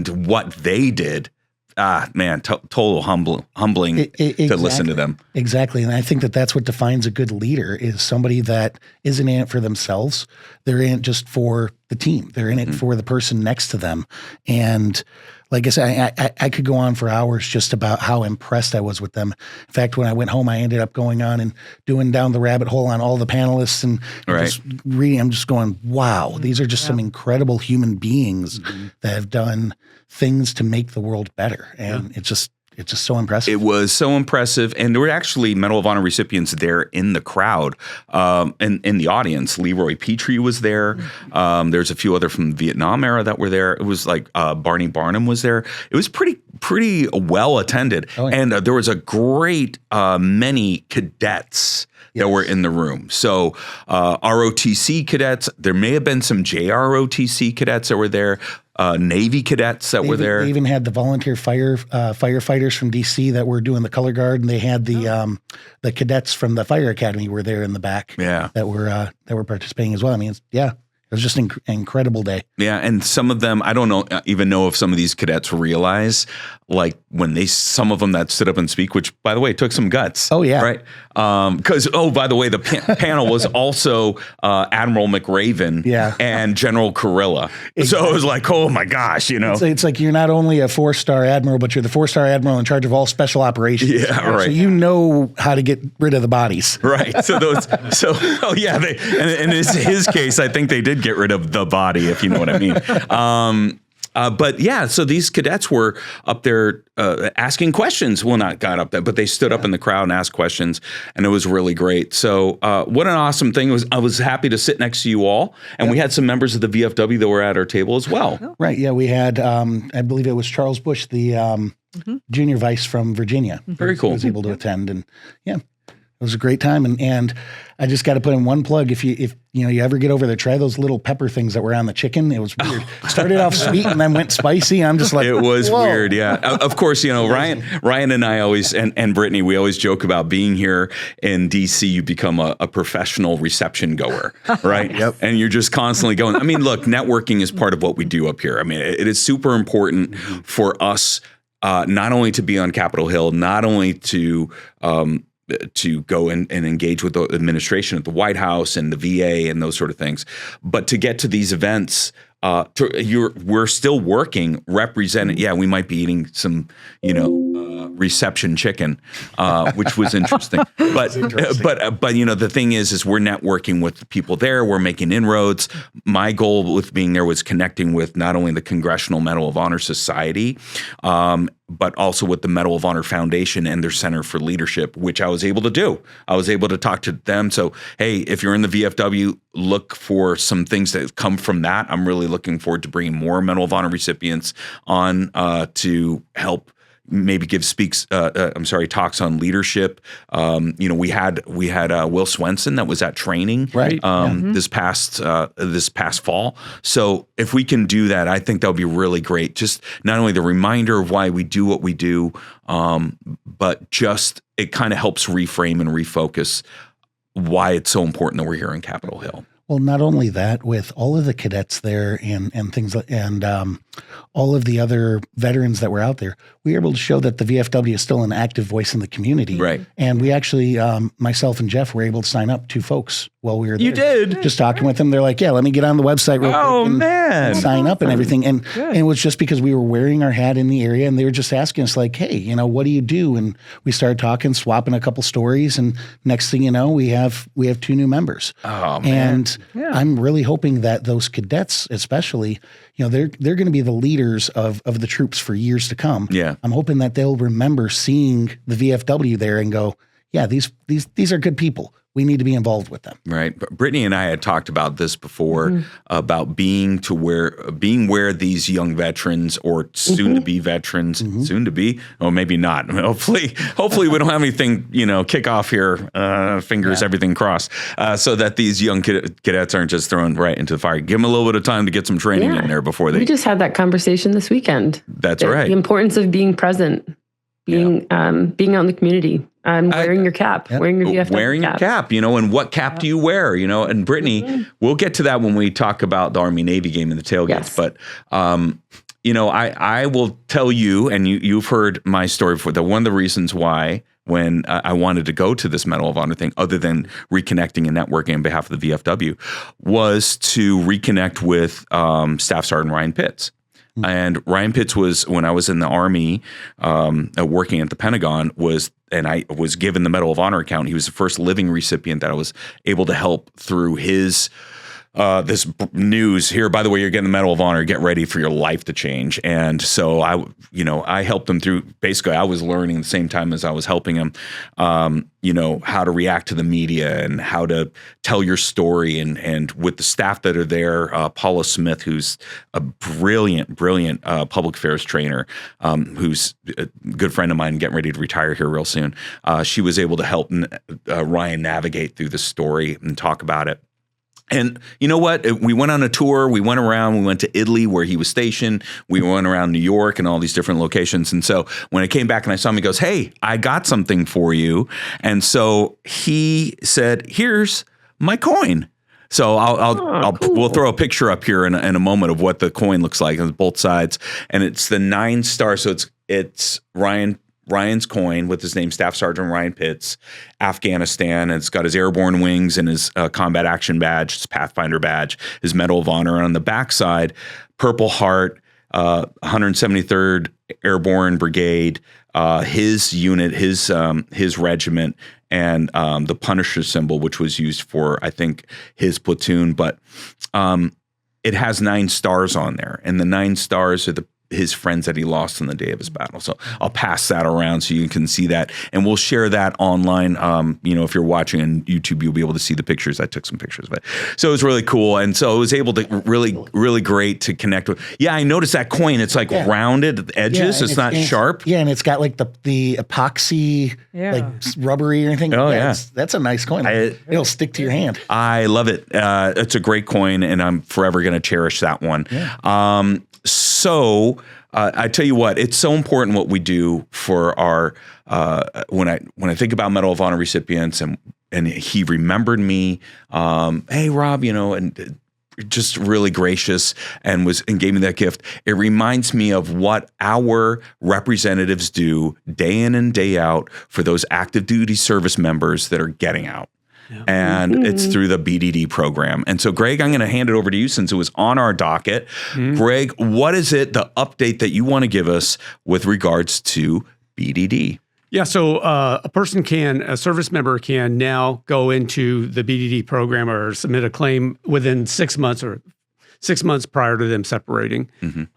what they did total humbling to listen to them.
Exactly. And I think that's what defines a good leader, is somebody that isn't in it for themselves. They're in it just for the team. They're in it for the person next to them. And like I said, I could go on for hours just about how impressed I was with them. In fact, when I went home, I ended up going on and doing down the rabbit hole on all the panelists and just reading. I'm just going, wow, these are just some incredible human beings that have done things to make the world better. And it's just so impressive.
It was so impressive. And there were actually Medal of Honor recipients there in the crowd, and in the audience. Leroy Petrie was there. There's a few other from the Vietnam era that were there. It was like Barney Barnum was there. It was pretty well attended. Oh, yeah. And there was a great many cadets that were in the room. So ROTC cadets, there may have been some JROTC cadets that were there. Navy cadets that were there.
They even had the volunteer firefighters from DC that were doing the color guard, and they had the cadets from the fire academy were there in the back.
Yeah,
that were participating as well. I mean, it was just an incredible day.
Yeah, and some of them, I don't even know if some of these cadets realize, like when some of them that stood up and speak, which by the way took some guts.
Oh yeah,
right. Because by the way, the panel was also Admiral McRaven and General Kurilla. Exactly. So it was like, oh my gosh,
it's like you're not only a 4-star admiral, but you're the 4-star admiral in charge of all special operations.
Yeah, right.
So you know how to get rid of the bodies.
Right. So in his case, I think they did get rid of the body, if you know what I mean. But yeah, so these cadets were up there asking questions. Well, not got up there, but they stood up in the crowd and asked questions, and it was really great. So what an awesome thing. I was happy to sit next to you all, and we had some members of the VFW that were at our table as well.
Right, yeah, we had, I believe it was Charles Bush, the junior vice from Virginia.
Very cool.
Was able to attend, and it was a great time. And I just got to put in one plug. If you ever get over there, try those little pepper things that were on the chicken. It was weird. Started off sweet and then went spicy. I'm just like,
it was
whoa.
Weird. Yeah. Of course, Ryan and I always, and Brittany, we always joke about being here in DC. You become a professional reception goer, right?
Yep.
And you're just constantly going. I mean, look, networking is part of what we do up here. I mean, it is super important for us, not only to be on Capitol Hill, not only to go and engage with the administration at the White House and the VA and those sort of things, but to get to these events, we're still working, representing. Yeah, we might be eating some, reception chicken, which was interesting. But the thing is we're networking with the people there. We're making inroads. My goal with being there was connecting with not only the Congressional Medal of Honor Society, but also with the Medal of Honor Foundation and their Center for Leadership, which I was able to do. I was able to talk to them. So, hey, if you're in the VFW, look for some things that come from that. I'm really looking forward to bringing more Medal of Honor recipients on to help maybe give talks on leadership. We had Will Swenson that was at training this past fall. So if we can do that, I think that would be really great. Just not only the reminder of why we do what we do, but just it kind of helps reframe and refocus why it's so important that we're here in Capitol Hill.
Well, not only that, with all of the cadets there and things, and all of the other veterans that were out there, we were able to show that the VFW is still an active voice in the community.
Right.
And we actually, myself and Jeff, were able to sign up 2 folks while we were there.
You did?
Just talking with them. They're like, yeah, let me get on the website real quick and sign up and everything. And it was just because we were wearing our hat in the area, and they were just asking us like, hey, what do you do? And we started talking, swapping a couple stories, and next thing you know, we have 2 new members.
Oh, man.
And I'm really hoping that those cadets, especially, they're going to be the leaders of the troops for years to come.
Yeah.
I'm hoping that they'll remember seeing the VFW there and go, yeah, these are good people. We need to be involved with them.
Right. But Brittany and I had talked about this before, about being where these young veterans or soon to be veterans, soon to be, or maybe not. Hopefully we don't have anything, kick off here, fingers, everything crossed, so that these young cadets aren't just thrown right into the fire. Give them a little bit of time to get some training in there before they.
We just had that conversation this weekend.
That's right.
The importance of being present, being out in the community. Wearing your cap, wearing your VFW
wearing your cap, and what cap do you wear, and Brittany, we'll get to that when we talk about the Army-Navy game and the tailgates.
Yes.
But I will tell you, and you've heard my story before, that one of the reasons why when I wanted to go to this Medal of Honor thing, other than reconnecting and networking on behalf of the VFW, was to reconnect with Staff Sergeant Ryan Pitts. And Ryan Pitts was, when I was in the Army, working at the Pentagon, and I was given the Medal of Honor account. He was the first living recipient that I was able to help through his this news here. By the way, you're getting the Medal of Honor. Get ready for your life to change. And so I helped him through. Basically, I was learning at the same time as I was helping him, how to react to the media and how to tell your story. And with the staff that are there, Paula Smith, who's a brilliant public affairs trainer, who's a good friend of mine, getting ready to retire here real soon. She was able to help Ryan navigate through the story and talk about it. And you know what? We went on a tour. We went around. We went to Italy where he was stationed. We went around New York and all these different locations. And so when I came back and I saw him, he goes, "Hey, I got something for you." And so he said, "Here's my coin." So we'll throw a picture up here in a moment of what the coin looks like on both sides. And it's the 9 stars. So it's Ryan's coin with his name, Staff Sergeant Ryan Pitts, Afghanistan. And it's got his airborne wings and his combat action badge, his Pathfinder badge, his Medal of Honor. And on the backside, Purple Heart, 173rd Airborne Brigade, his unit, his regiment, and the Punisher symbol, which was used for, I think, his platoon. But it has 9 stars on there, and the 9 stars are his friends that he lost on the day of his battle. So I'll pass that around so you can see that. And we'll share that online. If you're watching on YouTube, you'll be able to see the pictures. I took some pictures of it. So it was really cool. And so I was able to really great to connect with. Yeah, I noticed that coin. It's like rounded at the edges. It's not sharp.
Yeah, and it's got like the epoxy, like rubbery or anything.
Oh, yeah.
That's a nice coin. It'll stick to your hand.
I love it. It's a great coin, and I'm forever going to cherish that one. Yeah. So I tell you what, it's so important what we do for our when I think about Medal of Honor recipients, and he remembered me. Hey, Rob, and just really gracious and gave me that gift. It reminds me of what our representatives do day in and day out for those active duty service members that are getting out. And it's through the BDD program. And so, Greg, I'm going to hand it over to you since it was on our docket. Greg, what is the update that you want to give us with regards to BDD?
Yeah, so a service member can now go into the BDD program or submit a claim within 6 months or 6 months prior to them separating.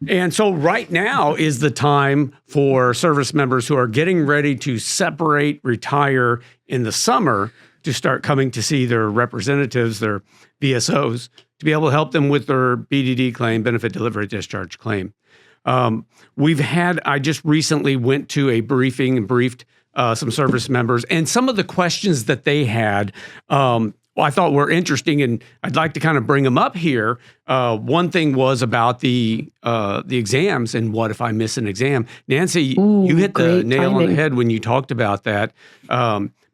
And so right now is the time for service members who are getting ready to separate, retire in the summer to start coming to see their representatives, their VSOs, to be able to help them with their BDD claim, benefit delivery discharge claim. I just recently went to a briefing and briefed some service members, and some of the questions that they had, I thought were interesting, and I'd like to kind of bring them up here. One thing was about the exams, and what if I miss an exam? Nancy, you hit the nail on the head when you talked about that.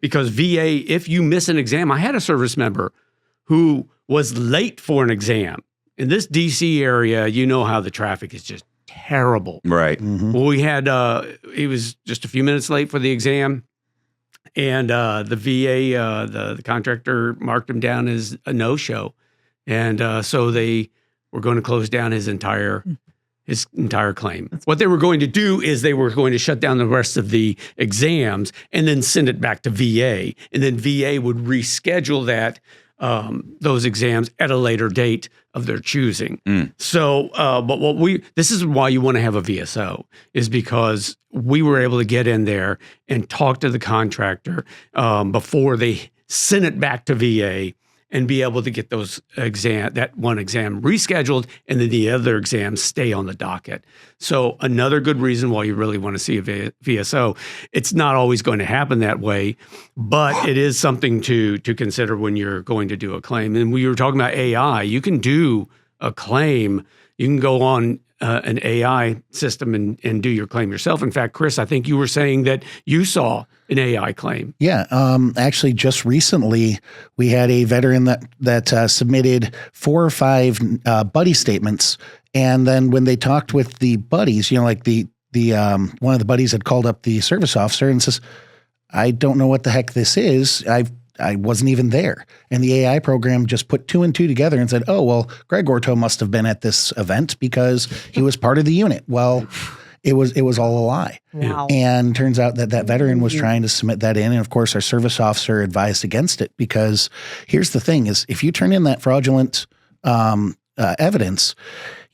Because VA, if you miss an exam, I had a service member who was late for an exam. In this DC area, you know how the traffic is just terrible.
Right.
Well, we had, he was just a few minutes late for the exam, and the VA, the contractor marked him down as a no-show. And so they were going to close down his entire claim. What they were going to do is they were going to shut down the rest of the exams and then send it back to VA. And then VA would reschedule those exams at a later date of their choosing. So, but this is why you want to have a VSO, is because we were able to get in there and talk to the contractor before they sent it back to VA, and be able to get that one exam rescheduled, and then the other exams stay on the docket. So another good reason why you really want to see a VSO. It's not always going to happen that way, but it is something to consider when you're going to do a claim. And we were talking about AI. You can do a claim. You can go on an AI system and do your claim yourself. In fact, Chris, I think you were saying that you saw an AI claim.
Yeah. Actually, just recently, we had a veteran that submitted 4 or 5 buddy statements, And then when they talked with the buddies, like the one of the buddies had called up the service officer and says, I don't know what the heck this is. I wasn't even there. And the AI program just put 2 and 2 together and said, oh, well, Greg Orto must have been at this event because he was part of the unit. Well, it was all a lie.
Wow.
And turns out that veteran was trying to submit that in. And of course, our service officer advised against it, because here's the thing is, if you turn in that fraudulent evidence,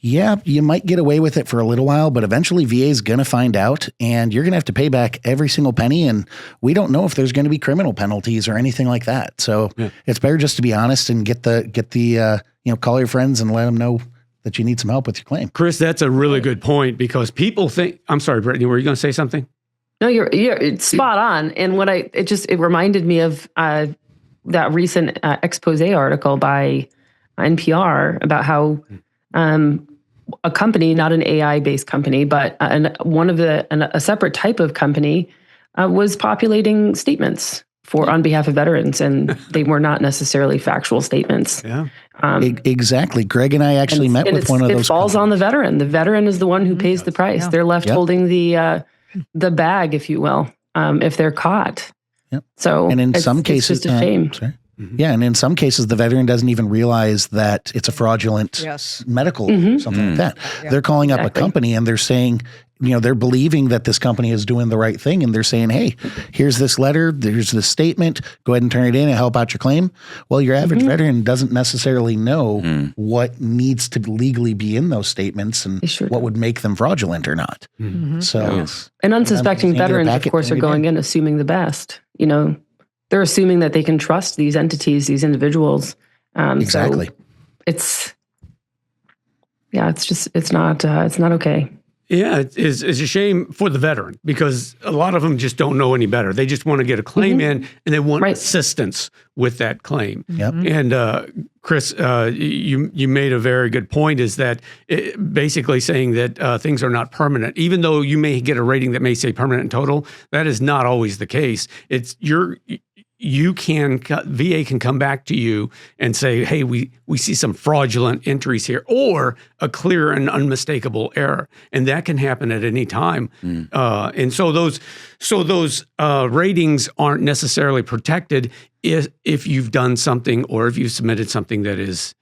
yeah, you might get away with it for a little while, but eventually VA is going to find out and you're going to have to pay back every single penny. And we don't know if there's going to be criminal penalties or anything like that. So it's better just to be honest and get the call your friends and let them know that you need some help with your claim.
Chris, that's a really good point, because people think, I'm sorry, Brittany, were you going to say something?
No, you're spot on. And it reminded me of that recent expose article by NPR about how a company, not an AI-based company, but a separate type of company was populating statements on behalf of veterans, and they were not necessarily factual statements.
Yeah,
exactly. Greg and I actually met with one of those.
It falls on the veteran. The veteran is the one who pays the price. Yeah. They're left holding the bag, if you will, if they're caught. Yep. So, and in some cases, it's just a shame.
Yeah, and in some cases, the veteran doesn't even realize that it's a fraudulent medical or something like that. Yeah. They're calling up a company and they're saying, they're believing that this company is doing the right thing, and they're saying, hey, here's this letter, there's this statement, go ahead and turn it in and help out your claim. Well, your average veteran doesn't necessarily know what needs to legally be in those statements and what would make them fraudulent or not. So,
and unsuspecting veterans, of course, are going in assuming the best. They're assuming that they can trust these entities, these individuals.
Exactly.
So it's not okay.
Yeah, it's a shame for the veteran, because a lot of them just don't know any better. They just want to get a claim in, and they want assistance with that claim.
Yep.
And Chris, you made a very good point, is that basically saying that things are not permanent. Even though you may get a rating that may say permanent and total, that is not always the case. VA can come back to you and say, hey, we see some fraudulent entries here, or a clear and unmistakable error. And that can happen at any time. And so those ratings aren't necessarily protected if you've done something, or if you've submitted something that is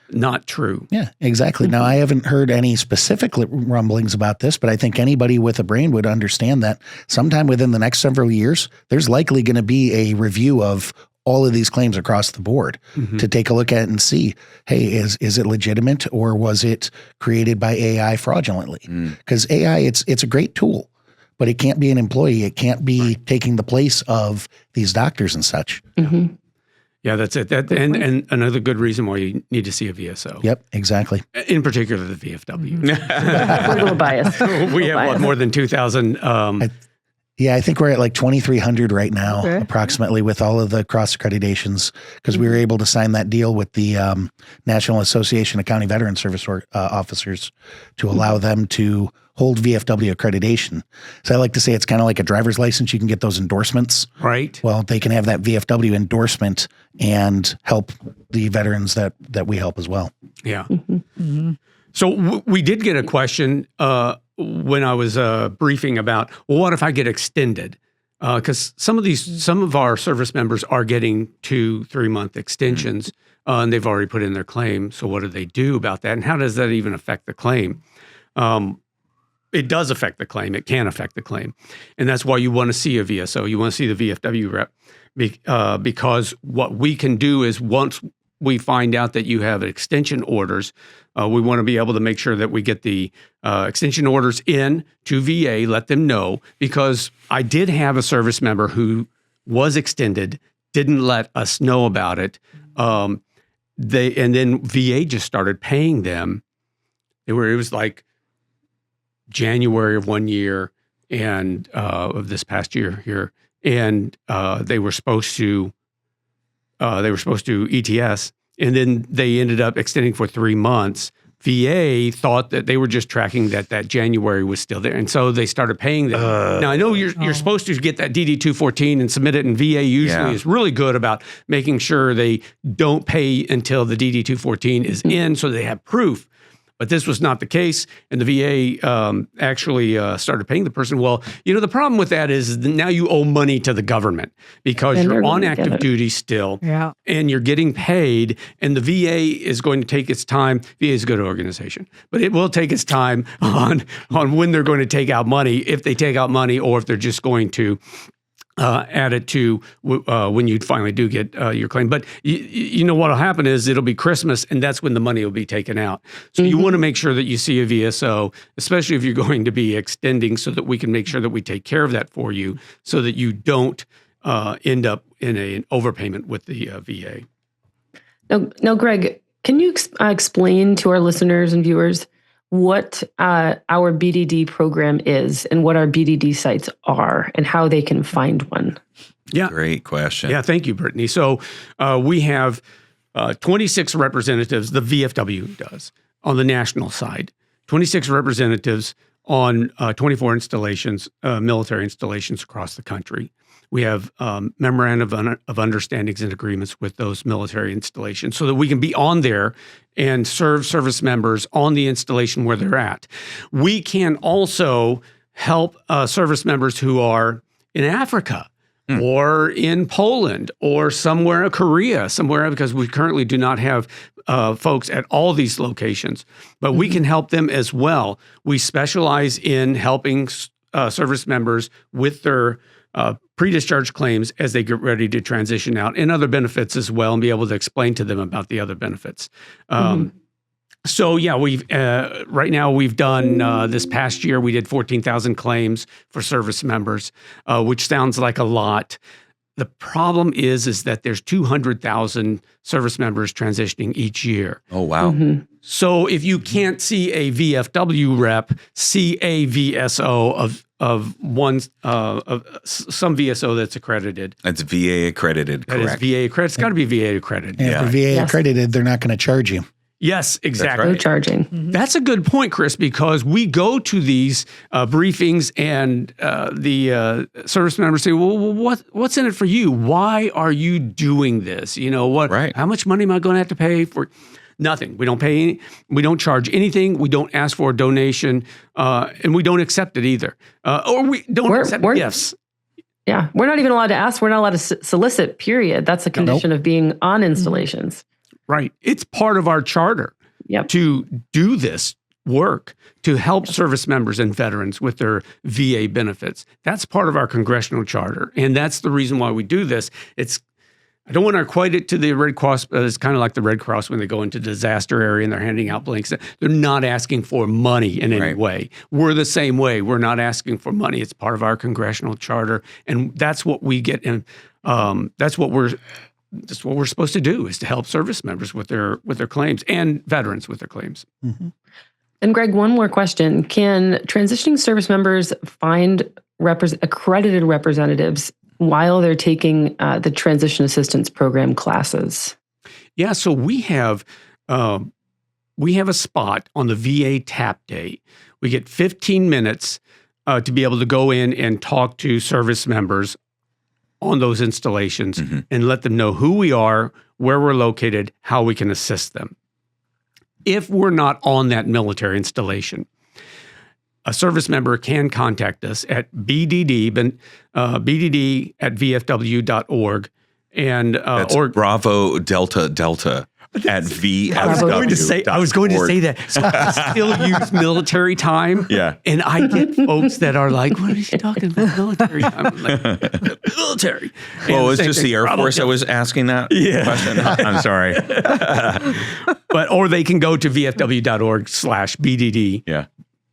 not true.
Yeah, exactly. Now, I haven't heard any specific rumblings about this, but I think anybody with a brain would understand that sometime within the next several years, there's likely going to be a review of all of these claims across the board to take a look at it and see, hey, is it legitimate, or was it created by AI fraudulently? Because AI, it's a great tool, but it can't be an employee. It can't be taking the place of these doctors and such.
Yeah, that's it. And another good reason why you need to see a VSO.
Yep, exactly.
In particular, the VFW.
We're a little biased.
We have more than 2,000.
I think we're at like 2,300 right now, approximately, with all of the cross accreditations, because we were able to sign that deal with the National Association of County Veteran Service Officers to allow them to hold VFW accreditation. So I like to say it's kind of like a driver's license. You can get those endorsements.
Right.
Well, they can have that VFW endorsement and help the veterans that we help as well.
Yeah. So we did get a question when I was briefing about, well, what if I get extended? Because some of our service members are getting 2-3 month extensions, and they've already put in their claim. So what do they do about that? And how does that even affect the claim? It does affect the claim. It can affect the claim. And that's why you want to see a VSO. You want to see the VFW rep, because what we can do is, once we find out that you have extension orders, we want to be able to make sure that we get the extension orders in to VA, let them know, because I did have a service member who was extended, didn't let us know about it. And then VA just started paying them. It was like January of one year and of this past year here, and they were supposed to ETS, and then they ended up extending for 3 months. VA thought that they were just tracking that January was still there, and so they started paying them. Now, I know you're supposed to get that DD-214 and submit it, and VA usually is really good about making sure they don't pay until the DD-214 is in, so they have proof. But this was not the case, and the VA actually started paying the person. Well, the problem with that is now you owe money to the government because you're on active duty still, and you're getting paid, and the VA is going to take its time. VA is a good organization, but it will take its time on when they're going to take out money, if they take out money, or if they're just going to add it to when you finally do get your claim. But you know what will happen is it'll be Christmas, and that's when the money will be taken out. So you want to make sure that you see a VSO, especially if you're going to be extending, so that we can make sure that we take care of that for you, so that you don't end up in an overpayment with the VA.
Now, Greg, can you explain to our listeners and viewers what our BDD program is and what our BDD sites are and how they can find one?
Yeah. Great question.
Yeah, thank you, Brittany. So we have 26 representatives, the VFW does, on the national side, 26 representatives on 24 installations, military installations across the country. We have memorandum of understandings and agreements with those military installations so that we can be on there and serve service members on the installation where they're at. We can also help service members who are in Africa or in Poland or somewhere in Korea, because we currently do not have folks at all these locations, but we can help them as well. We specialize in helping service members with their pre-discharge claims as they get ready to transition out, and other benefits as well, and be able to explain to them about the other benefits. So yeah, we've right now we've done this past year we did 14,000 claims for service members, which sounds like a lot. The problem is that there's 200,000 service members transitioning each year.
Oh, wow.
So if you can't see a VFW rep, see a VSO of some VSO that's accredited.
That's VA accredited, correct?
That is VA accredited. It's got to be VA accredited.
And if you're VA accredited, they're not going to charge you.
Yes, exactly.
No charging.
That's a good point, Chris, because we go to these briefings and the service members say, well, what's in it for you? Why are you doing this? How much money am I going to have to pay for? Nothing. We don't pay any, we don't charge anything. We don't ask for a donation, and we don't accept it either. Or we don't accept gifts.
Yeah, we're not even allowed to ask. We're not allowed to solicit, period. That's a condition of being on installations.
Right. It's part of our charter to do this work, to help service members and veterans with their VA benefits. That's part of our congressional charter. And that's the reason why we do this. I don't want to equate it to the Red Cross, but it's kind of like the Red Cross when they go into disaster area and they're handing out blanks. They're not asking for money in any way. We're the same way. We're not asking for money. It's part of our congressional charter. And that's what we get. And that's what we're supposed to do, is to help service members with their claims and veterans with their claims.
And Greg, one more question. Can transitioning service members find accredited representatives while they're taking the Transition Assistance Program classes?
Yeah, so we have a spot on the VA TAP Day. We get 15 minutes to be able to go in and talk to service members on those installations and let them know who we are, where we're located, how we can assist them. If we're not on that military installation, a service member can contact us at bdd@vfw.org. And
that's Bravo Delta Delta at VFW.
I was going to say that. So I still use military time.
Yeah.
And I get folks that are like, what are you talking about military time? I'm like, military.
Well, it's just the Air Force that was asking that question. I'm sorry.
Or they can go to vfw.org/BDD.
Yeah.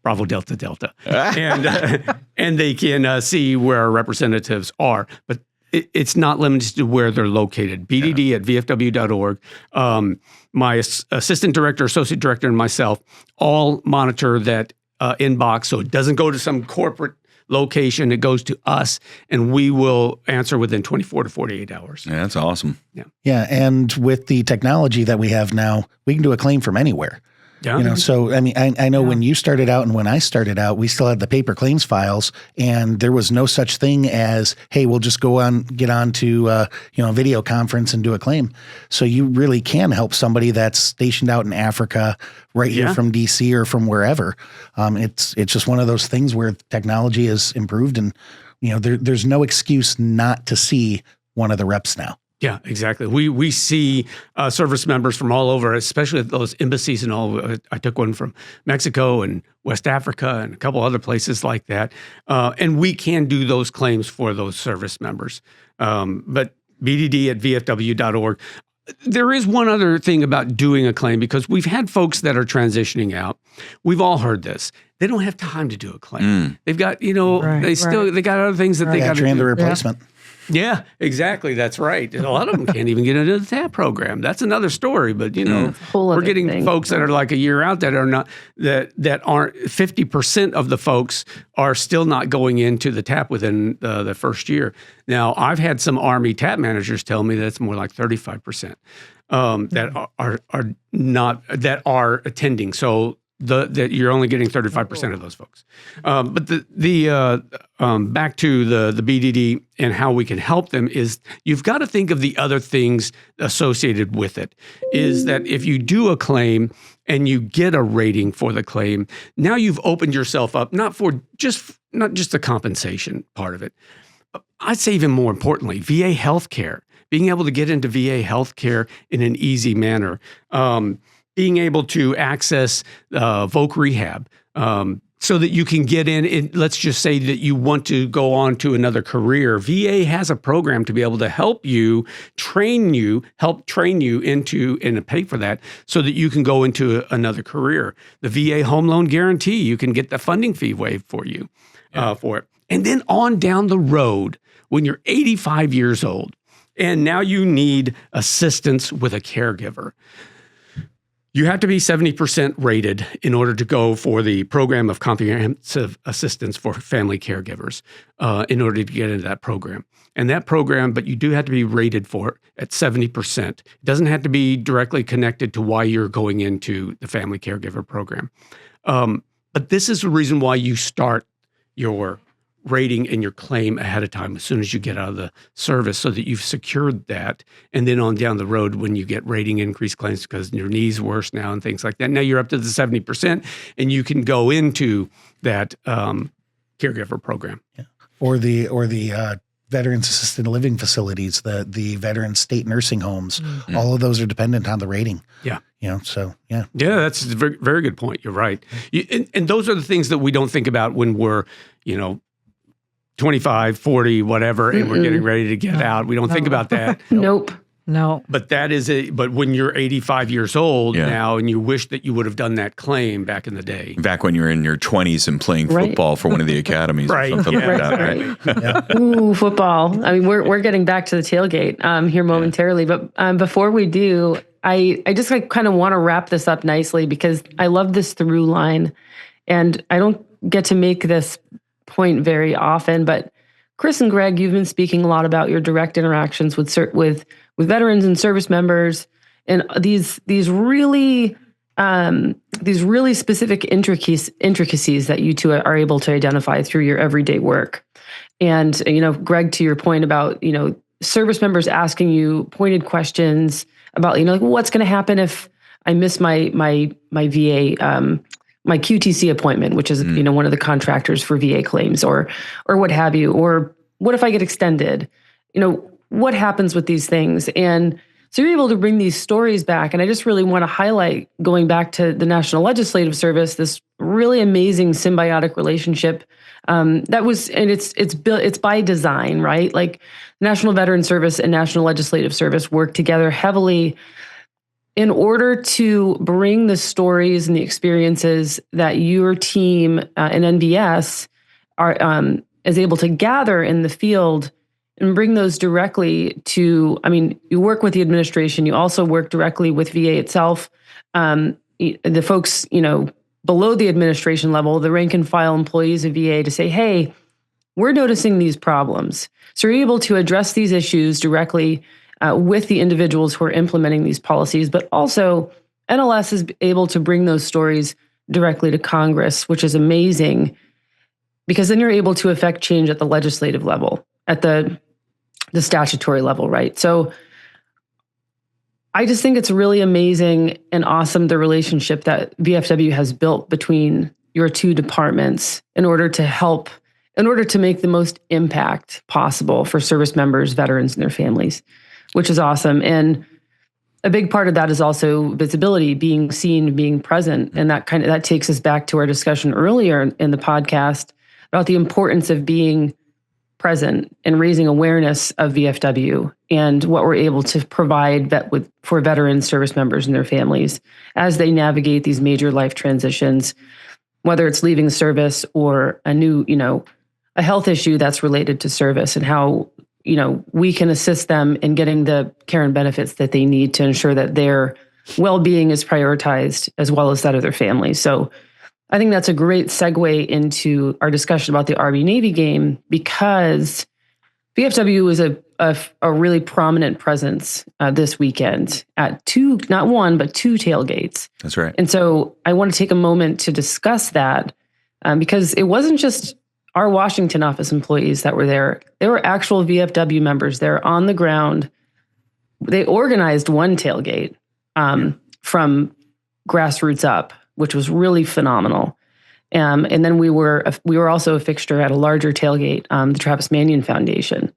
Bravo Delta Delta. And they can see where our representatives are. But it's not limited to where they're located. BDD at VFW.org. My assistant director, associate director, and myself all monitor that inbox, so it doesn't go to some corporate location. It goes to us, and we will answer within 24 to 48 hours.
Yeah, that's awesome.
Yeah, and with the technology that we have now, we can do a claim from anywhere.
Yeah.
So, I mean, I know when you started out and when I started out, we still had the paper claims files, and there was no such thing as, hey, we'll just get on to, a video conference and do a claim. So you really can help somebody that's stationed out in Africa, right here from DC or from wherever. It's just one of those things where technology has improved, and, there's no excuse not to see one of the reps now.
Yeah, exactly. We see service members from all over, especially at those embassies and all. I took one from Mexico and West Africa and a couple other places like that. And we can do those claims for those service members. But bdd@vfw.org. There is one other thing about doing a claim, because we've had folks that are transitioning out. We've all heard this. They don't have time to do a claim. They've got, they got other things that they got to do.
The replacement.
Yeah, exactly. That's right. A lot of them can't even get into the TAP program. That's another story. But we're getting folks that are like a year out that are not that aren't 50% of the folks are still not going into the TAP within the first year. Now, I've had some Army TAP managers tell me that it's more like 35% that are attending. So that you're only getting 35% of those folks. But back to the BDD and how we can help them is you've got to think of the other things associated with it. Is that if you do a claim and you get a rating for the claim, now you've opened yourself up not just the compensation part of it. I'd say even more importantly, VA healthcare, being able to get into VA healthcare in an easy manner. Being able to access voc rehab so that you can get in. Let's just say that you want to go on to another career. VA has a program to be able to help train you into and pay for that so that you can go into another career. The VA home loan guarantee, you can get the funding fee waived for you for it. And then on down the road, when you're 85 years old, and now you need assistance with a caregiver, you have to be 70% rated in order to go for the program of comprehensive assistance for family caregivers in order to get into that program. And that program, but you do have to be rated for it at 70%. It doesn't have to be directly connected to why you're going into the family caregiver program. But this is the reason why you start your rating and your claim ahead of time as soon as you get out of the service, so that you've secured that. And then on down the road, when you get rating increase claims because your knee's worse now and things like that, now you're up to the 70% and you can go into that caregiver program.
Yeah. Or the veterans assisted living facilities, the veteran state nursing homes, all of those are dependent on the rating.
Yeah.
Yeah,
that's a very, very good point. You're right. And those are the things that we don't think about when we're, 25, 40, whatever, and we're getting ready to get out. We don't think about that.
Nope.
No.
But but when you're 85 years old now and you wish that you would have done that claim back in the day.
Back when you were in your 20s and playing football for one of the academies or something like that, right?
Ooh, football. I mean, we're getting back to the tailgate here momentarily. But before we do, I just kind of want to wrap this up nicely, because I love this through line. And I don't get to make this point very often, but Chris and Greg, you've been speaking a lot about your direct interactions with veterans and service members, and these really specific intricacies that you two are able to identify through your everyday work. And Greg, to your point about service members asking you pointed questions about like, well, what's going to happen if I miss my VA my QTC appointment, which is one of the contractors for VA claims, or what have you, or what if I get extended? What happens with these things? And so you're able to bring these stories back. And I just really want to highlight, going back to the National Legislative Service, this really amazing symbiotic relationship that was, and it's by design, right? Like National Veteran Service and National Legislative Service work together heavily in order to bring the stories and the experiences that your team and NVS is able to gather in the field and bring those directly to, you work with the administration, you also work directly with VA itself, the folks, below the administration level, the rank and file employees of VA, to say, hey, we're noticing these problems. So you're able to address these issues directly with the individuals who are implementing these policies, but also NLS is able to bring those stories directly to Congress, which is amazing, because then you're able to affect change at the legislative level, at the statutory level, right? So I just think it's really amazing and awesome, the relationship that VFW has built between your two departments in order to make the most impact possible for service members, veterans, and their families, which is awesome. And a big part of that is also visibility, being seen, being present. And that takes us back to our discussion earlier in the podcast about the importance of being present and raising awareness of VFW and what we're able to provide for veterans, service members, and their families as they navigate these major life transitions, whether it's leaving service or a new, a health issue that's related to service, and how, we can assist them in getting the care and benefits that they need to ensure that their well-being is prioritized as well as that of their families. So I think that's a great segue into our discussion about the Army-Navy game, because VFW is a really prominent presence this weekend at not one, but two tailgates.
That's right.
And so I want to take a moment to discuss that because it wasn't just our Washington office employees that were there. There were actual VFW members there on the ground. They organized one tailgate from grassroots up, which was really phenomenal. And then we were also a fixture at a larger tailgate, the Travis Manion Foundation.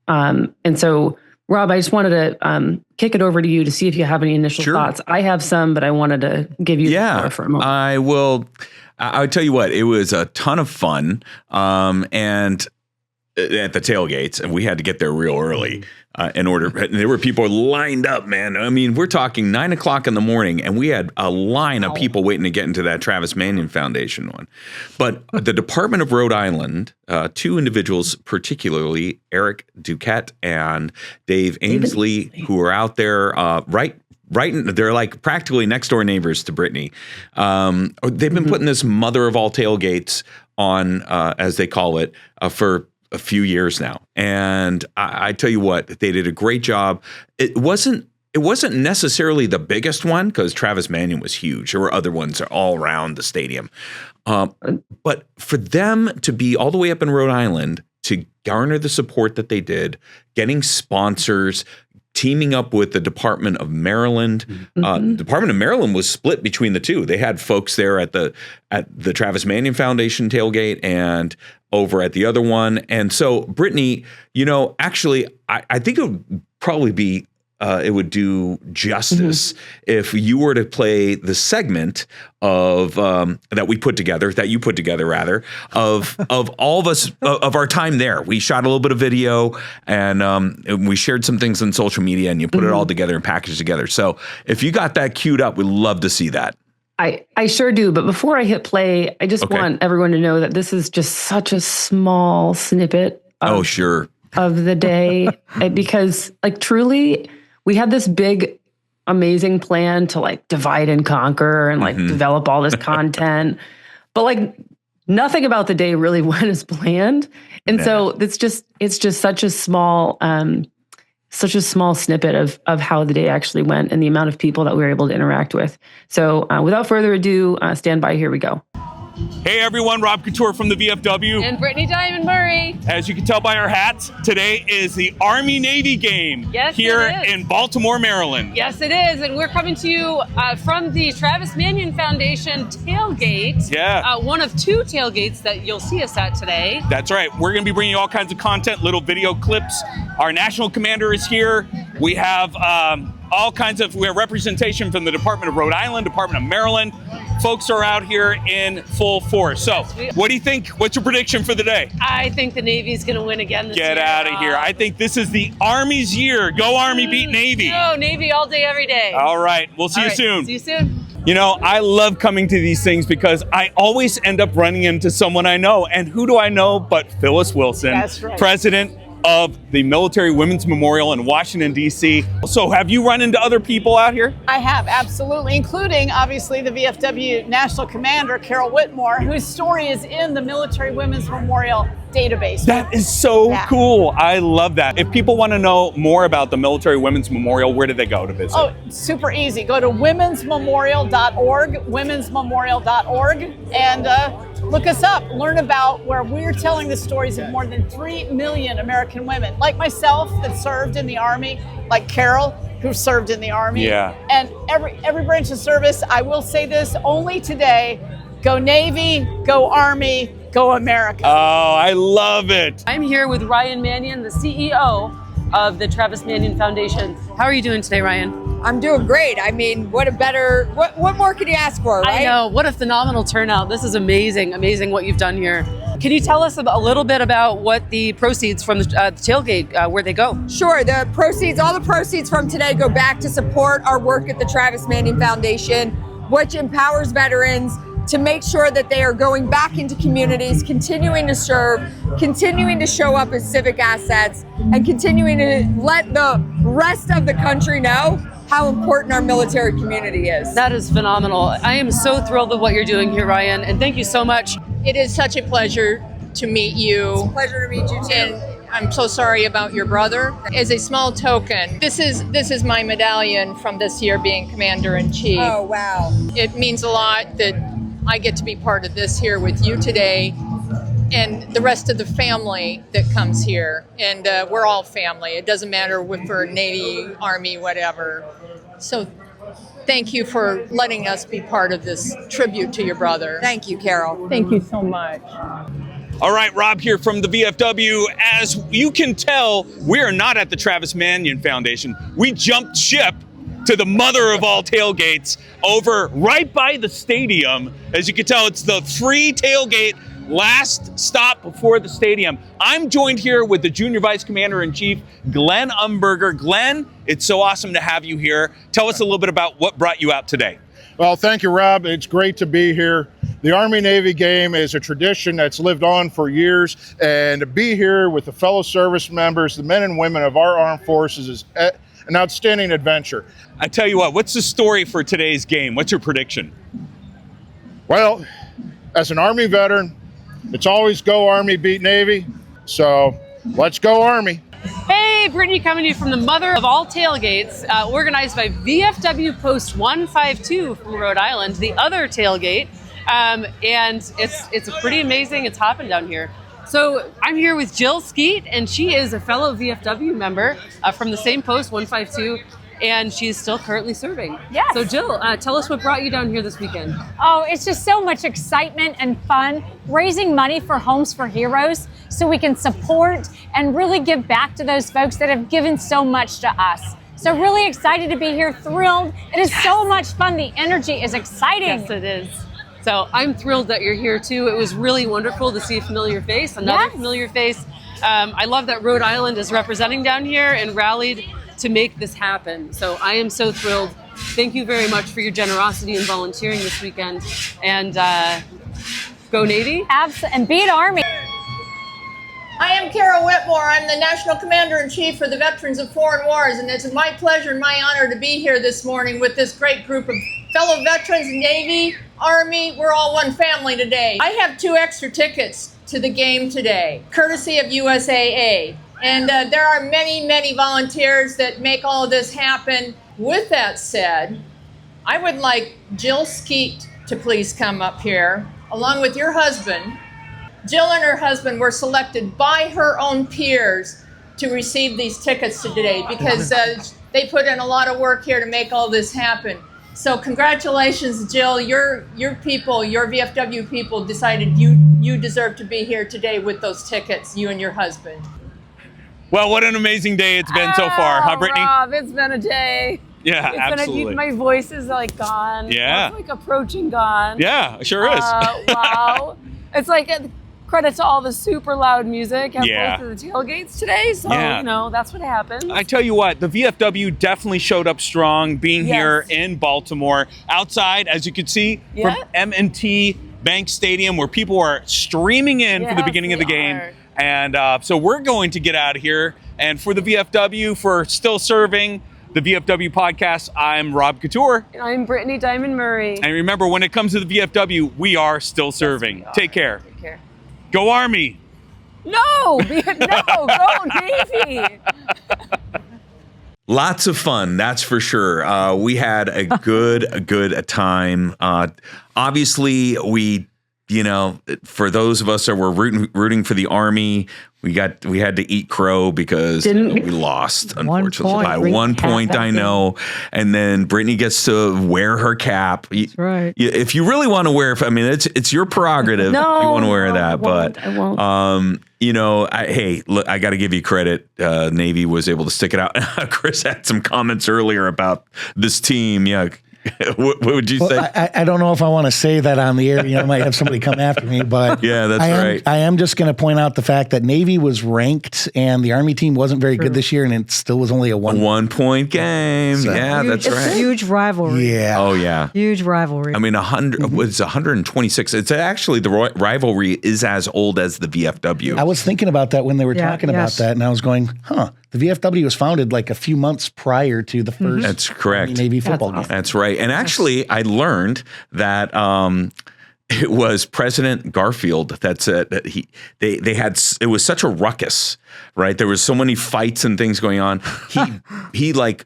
And so, Rob, I just wanted to kick it over to you to see if you have any initial thoughts. I have some, but I wanted to give you the floor for a moment.
I'll tell you what, it was a ton of fun. And at the tailgates, and we had to get there real early there were people lined up, man. I mean, we're talking 9 o'clock in the morning, and we had a line of people waiting to get into that Travis Manion Foundation one. But the Department of Rhode Island, two individuals, particularly Eric Duquette and Dave Ainsley, who are out there they're like practically next door neighbors to Brittany. They've been putting this mother of all tailgates on, as they call it, for a few years now. And I tell you what, they did a great job. It wasn't necessarily the biggest one, because Travis Manion was huge. There were other ones all around the stadium. But for them to be all the way up in Rhode Island, to garner the support that they did, getting sponsors, teaming up with the Department of Maryland. The Department of Maryland was split between the two. They had folks there at the Travis Manion Foundation tailgate and over at the other one. And so, Brittany, actually, I think it would probably be it would do justice if you were to play the segment of that you put together rather, of all of us, of our time there. We shot a little bit of video and we shared some things on social media, and you put it all together and packaged together. So if you got that queued up, we'd love to see that.
I sure do. But before I hit play, I just want everyone to know that this is just such a small snippet of the day, because truly, we had this big, amazing plan to divide and conquer and develop all this content, but nothing about the day really went as planned. And so it's just such a small snippet of how the day actually went and the amount of people that we were able to interact with. So without further ado, stand by. Here we go.
Hey everyone, Rob Couture from the VFW.
And Brittany Diamond Murray.
As you can tell by our hats, today is the Army-Navy game here in Baltimore, Maryland.
Yes, it is. And we're coming to you from the Travis Manion Foundation tailgate.
Yeah.
One of two tailgates that you'll see us at today.
That's right. We're going to be bringing you all kinds of content, little video clips. Our national commander is here. We have we have representation from the Department of Rhode Island, Department of Maryland. Folks are out here in full force. So, what do you think? What's your prediction for the day?
I think the Navy's going to win again this year.
Get out of here. I think this is the Army's year. Go Army, beat Navy.
Go Navy all day, every day.
All right. We'll see you soon.
See you soon.
I love coming to these things because I always end up running into someone I know. And who do I know but Phyllis Wilson,
That's right.
President of the Military Women's Memorial in Washington, D.C. So have you run into other people out here?
I have, absolutely, including, obviously, the VFW National Commander, Carol Whitmore, whose story is in the Military Women's Memorial database.
That is so cool. I love that. If people want to know more about the Military Women's Memorial, where do they go to visit?
Oh, super easy. Go to womensmemorial.org, womensmemorial.org, and look us up. Learn about where we're telling the stories of more than 3 million American women, like myself, that served in the Army, like Carol, who served in the Army.
Yeah.
And every branch of service, I will say this only today, go Navy, go Army, go America.
Oh, I love it.
I'm here with Ryan Mannion, the CEO of the Travis Mannion Foundation. How are you doing today, Ryan?
I'm doing great. I mean, what more could you ask for, right?
I know, what a phenomenal turnout. This is amazing what you've done here. Can you tell us a little bit about what the proceeds from the tailgate, where they go?
Sure, all the proceeds from today go back to support our work at the Travis Mannion Foundation, which empowers veterans to make sure that they are going back into communities, continuing to serve, continuing to show up as civic assets, and continuing to let the rest of the country know how important our military community is.
That is phenomenal. I am so thrilled with what you're doing here, Ryan, and thank you so much.
It is such a pleasure to meet you.
It's a pleasure to meet you too.
And I'm so sorry about your brother. As a small token, this is my medallion from this year being Commander-in-Chief.
Oh, wow.
It means a lot that I get to be part of this here with you today and the rest of the family that comes here. And we're all family. It doesn't matter if we're Navy, Army, whatever. So thank you for letting us be part of this tribute to your brother.
Thank you, Carol.
Thank you so much.
All right, Rob here from the VFW. As you can tell, we are not at the Travis Mannion Foundation. We jumped ship to the mother of all tailgates over right by the stadium. As you can tell, it's the free tailgate, last stop before the stadium. I'm joined here with the Junior Vice Commander-in-Chief, Glenn Umberger. Glenn, it's so awesome to have you here. Tell us a little bit about what brought you out today.
Well, thank you, Rob. It's great to be here. The Army-Navy game is a tradition that's lived on for years, and to be here with the fellow service members, the men and women of our armed forces, is an outstanding adventure.
I tell you what, what's the story for today's game? What's your prediction?
Well, as an Army veteran, it's always go Army, beat Navy. So let's go Army.
Hey, Brittany coming to you from the mother of all tailgates, organized by VFW Post 152 from Rhode Island, the other tailgate. And it's pretty amazing. It's hopping down here. So I'm here with Jill Skeet, and she is a fellow VFW member from the same post, 152, and she's still currently serving.
Yes.
So Jill, tell us what brought you down here this weekend.
Oh, it's just so much excitement and fun, raising money for Homes for Heroes so we can support and really give back to those folks that have given so much to us. So really excited to be here, thrilled. It is so much fun. The energy is exciting.
Yes, it is. So I'm thrilled that you're here too. It was really wonderful to see a familiar face, another familiar face. I love that Rhode Island is representing down here and rallied to make this happen. So I am so thrilled. Thank you very much for your generosity and volunteering this weekend. And go Navy.
And beat Army.
I am Carol Whitmore. I'm the National Commander-in-Chief for the Veterans of Foreign Wars, and it's my pleasure and my honor to be here this morning with this great group of fellow veterans, Navy, Army. We're all one family today. I have 2 extra tickets to the game today, courtesy of USAA. And there are many, many volunteers that make all of this happen. With that said, I would like Jill Skeet to please come up here, along with your husband. Jill and her husband were selected by her own peers to receive these tickets today because they put in a lot of work here to make all this happen. So congratulations, Jill. Your people, your VFW people decided you deserve to be here today with those tickets, you and your husband.
Well, what an amazing day it's been so far, huh, Brittany?
Rob, it's been a day.
Yeah, absolutely.
My voice is like gone.
Yeah.
It's like approaching gone.
Yeah, it sure is.
Wow. It's like a credit to all the super loud music at
Yeah.
both of the tailgates today. So,
Yeah.
that's what happens.
I tell you what, the VFW definitely showed up strong being
Yes.
here in Baltimore. Outside, as you can see,
Yeah.
from M&T Bank Stadium, where people are streaming in for the
Yes,
beginning of the
they
game.
are.
And so we're going to get out of here. And for the VFW, for still serving the VFW podcast, I'm Rob Couture.
And I'm Brittany Diamond Murray.
And remember, when it comes to the VFW, we are still serving. Take care.
Take care.
Go Army.
No, go Navy.
Lots of fun, that's for sure. We had a good time. Obviously, we, for those of us that were rooting for the Army, we had to eat crow because we lost, unfortunately, by 1 point. I know. And then Brittany gets to wear her cap.
That's right.
If you really want to wear, it's your prerogative if you want to wear that.
I won't.
Hey, look, I got to give you credit. Navy was able to stick it out. Chris had some comments earlier about this team. Yeah. What would you say?
I don't know if I want to say that on the air. I might have somebody come after me, but
yeah, that's right.
I am just going to point out the fact that Navy was ranked and the Army team wasn't very good this year, and it still was only a 1
point game. So, yeah, that's right.
It's a huge rivalry.
Yeah.
Oh yeah.
Huge rivalry.
126. It's actually the rivalry is as old as the VFW.
I was thinking about that when they were talking about that, and I was going, the VFW was founded like a few months prior to the first
That's correct.
Navy football game.
That's right. And actually, I learned that it was President Garfield that said that they had, it was such a ruckus, right? There was so many fights and things going on. He like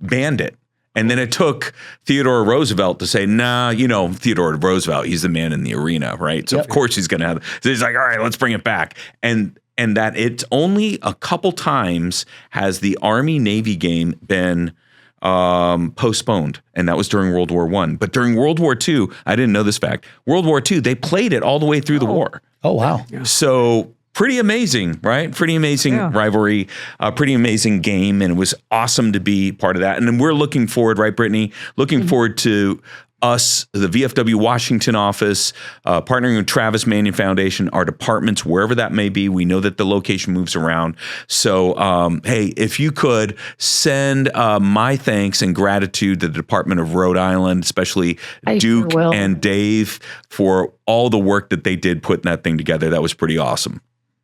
banned it. And then it took Theodore Roosevelt to say, nah, Theodore Roosevelt, he's the man in the arena, right? So of course he's going to have, so he's like, all right, let's bring it back. And that it's only a couple times has the Army-Navy game been postponed, and that was during World War I. But during World War II, I didn't know this fact, World War II, they played it all the way through the war.
Oh, wow.
Yeah. So pretty amazing, right? Pretty amazing rivalry, pretty amazing game, and it was awesome to be part of that. And then we're looking forward, right, Brittany? Looking forward to us, the VFW Washington office, partnering with Travis Manion Foundation, our departments, wherever that may be. We know that the location moves around. So, hey, if you could send my thanks and gratitude to the Department of Rhode Island, especially Duke and Dave, for all the work that they did putting that thing together. That was pretty awesome.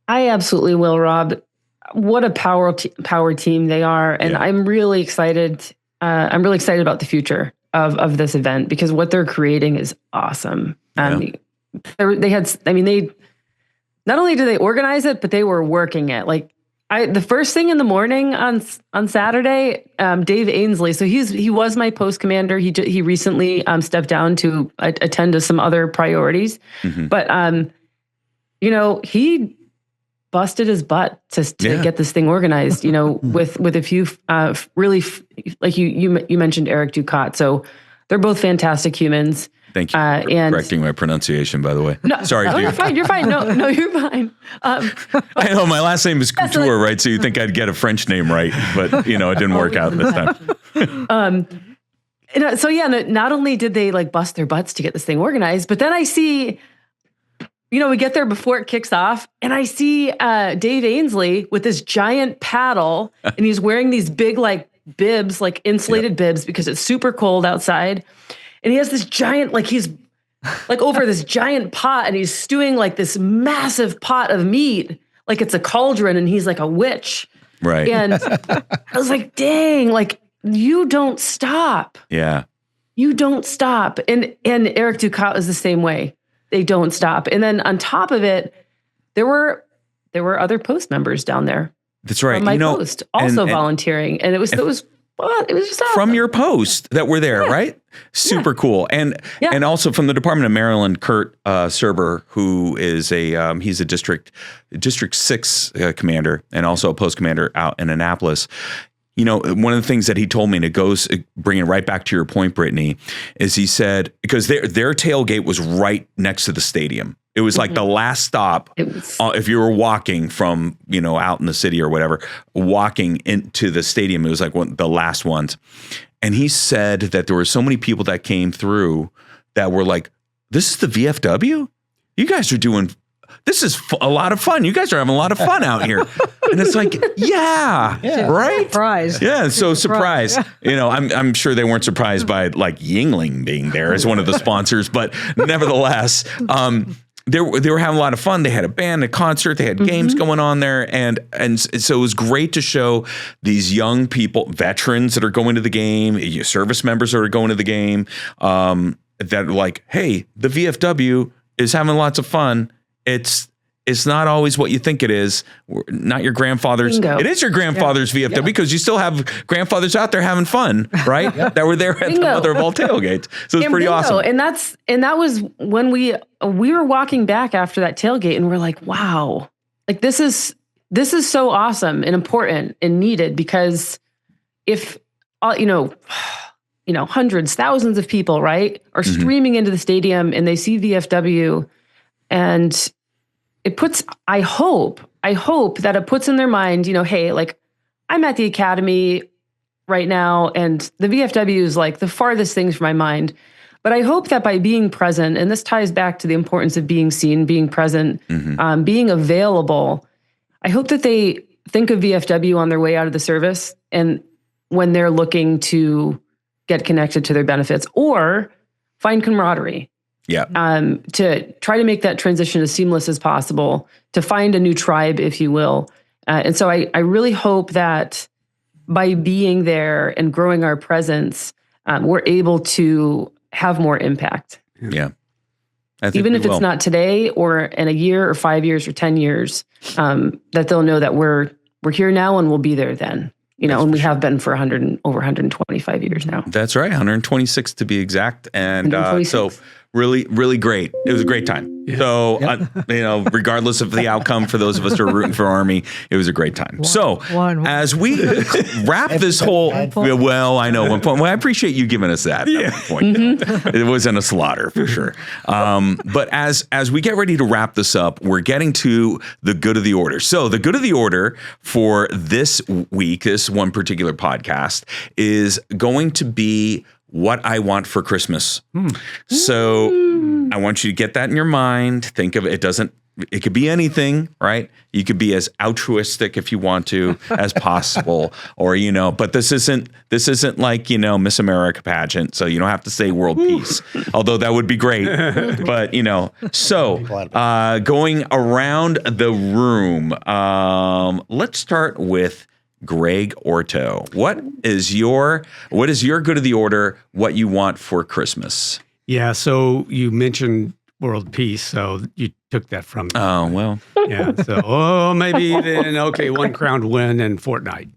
I absolutely will, Rob. What a power team they are. And I'm really excited. I'm really excited about the future of this event, because what they're creating is awesome. They not only do they organize it, but they were working it. Like the first thing in the morning on Saturday, Dave Ainsley. So he was my post commander. He recently stepped down to attend to some other priorities, but he busted his butt to get this thing organized, with a few really, like you mentioned Eric Ducat. So they're both fantastic humans.
Thank you for correcting my pronunciation, by the way.
No,
sorry, dude.
You're fine. No, you're fine.
I know my last name is Couture, right? So you think I'd get a French name right, but it didn't work out this time.
So not only did they like bust their butts to get this thing organized, but then I see, we get there before it kicks off, and I see Dave Ainsley with this giant paddle, and he's wearing these big like bibs, like insulated bibs, because it's super cold outside. And he has this giant, like he's like over this giant pot, and he's stewing like this massive pot of meat, like it's a cauldron, and he's like a witch.
Right.
And I was like, dang, like you don't stop.
Yeah.
You don't stop. And Eric Ducat was the same way. They don't stop. And then on top of it, there were other post members down there.
That's right.
From my post also volunteering. And it was just awesome.
From your post that were there, right? Super cool. And also from the Department of Maryland, Kurt Serber, who is he's a District 6 commander and also a post commander out in Annapolis. One of the things that he told me, and it goes, bringing it right back to your point, Brittany, is he said, because their tailgate was right next to the stadium. It was like the last stop. If you were walking from, out in the city or whatever, walking into the stadium, it was like the last ones. And he said that there were so many people that came through that were like, this is the VFW? You guys are doing... This is a lot of fun. You guys are having a lot of fun out here. And it's like, right?
Surprise.
Yeah, so surprise. I'm sure they weren't surprised by like Yingling being there as one of the sponsors, but nevertheless, they were having a lot of fun. They had a band, a concert, they had games going on there. And so it was great to show these young people, veterans that are going to the game, service members that are going to the game, that are like, hey, the VFW is having lots of fun. It's it's not always what you think it is. Not your grandfather's.
Bingo.
It is your grandfather's VFW because you still have grandfathers out there having fun, right? That were there at the mother of all tailgates. So it's pretty awesome.
And that was when we were walking back after that tailgate, and we're like, wow, like this is so awesome and important and needed, because if hundreds, thousands of people, right, are streaming into the stadium and they see VFW, and it puts, I hope that it puts in their mind, hey, like I'm at the academy right now and the VFW is like the farthest things from my mind. But I hope that by being present, and this ties back to the importance of being seen, being present, being available, I hope that they think of VFW on their way out of the service and when they're looking to get connected to their benefits or find camaraderie.
Yeah.
To try to make that transition as seamless as possible, to find a new tribe, if you will. And so I really hope that by being there and growing our presence, we're able to have more impact.
Yeah.
Even if it's not today or in a year or 5 years or 10 years, that they'll know that we're here now and we'll be there then. And we have been for over 125 years now.
That's right. 126 to be exact. And so really, really great. It was a great time. Yeah. So, regardless of the outcome, for those of us who are rooting for Army, it was a great time. As we wrap this whole, I know 1 point. Well, I appreciate you giving us that. Yeah. Point. It wasn't a slaughter for sure. But as we get ready to wrap this up, we're getting to the good of the order. So the good of the order for this week, this one particular podcast, is going to be what I want for Christmas. So I want you to get that in your mind. Think of it. It could be anything, right? You could be as altruistic if you want to as possible, or, but this isn't like, Miss America pageant. So you don't have to say world peace, although that would be great. But, so going around the room, let's start with Greg Orto. What is your good of the order? What you want for Christmas?
Yeah. So you mentioned world peace, so you took that from me.
Oh well.
Yeah. So maybe then one crowned win in Fortnite.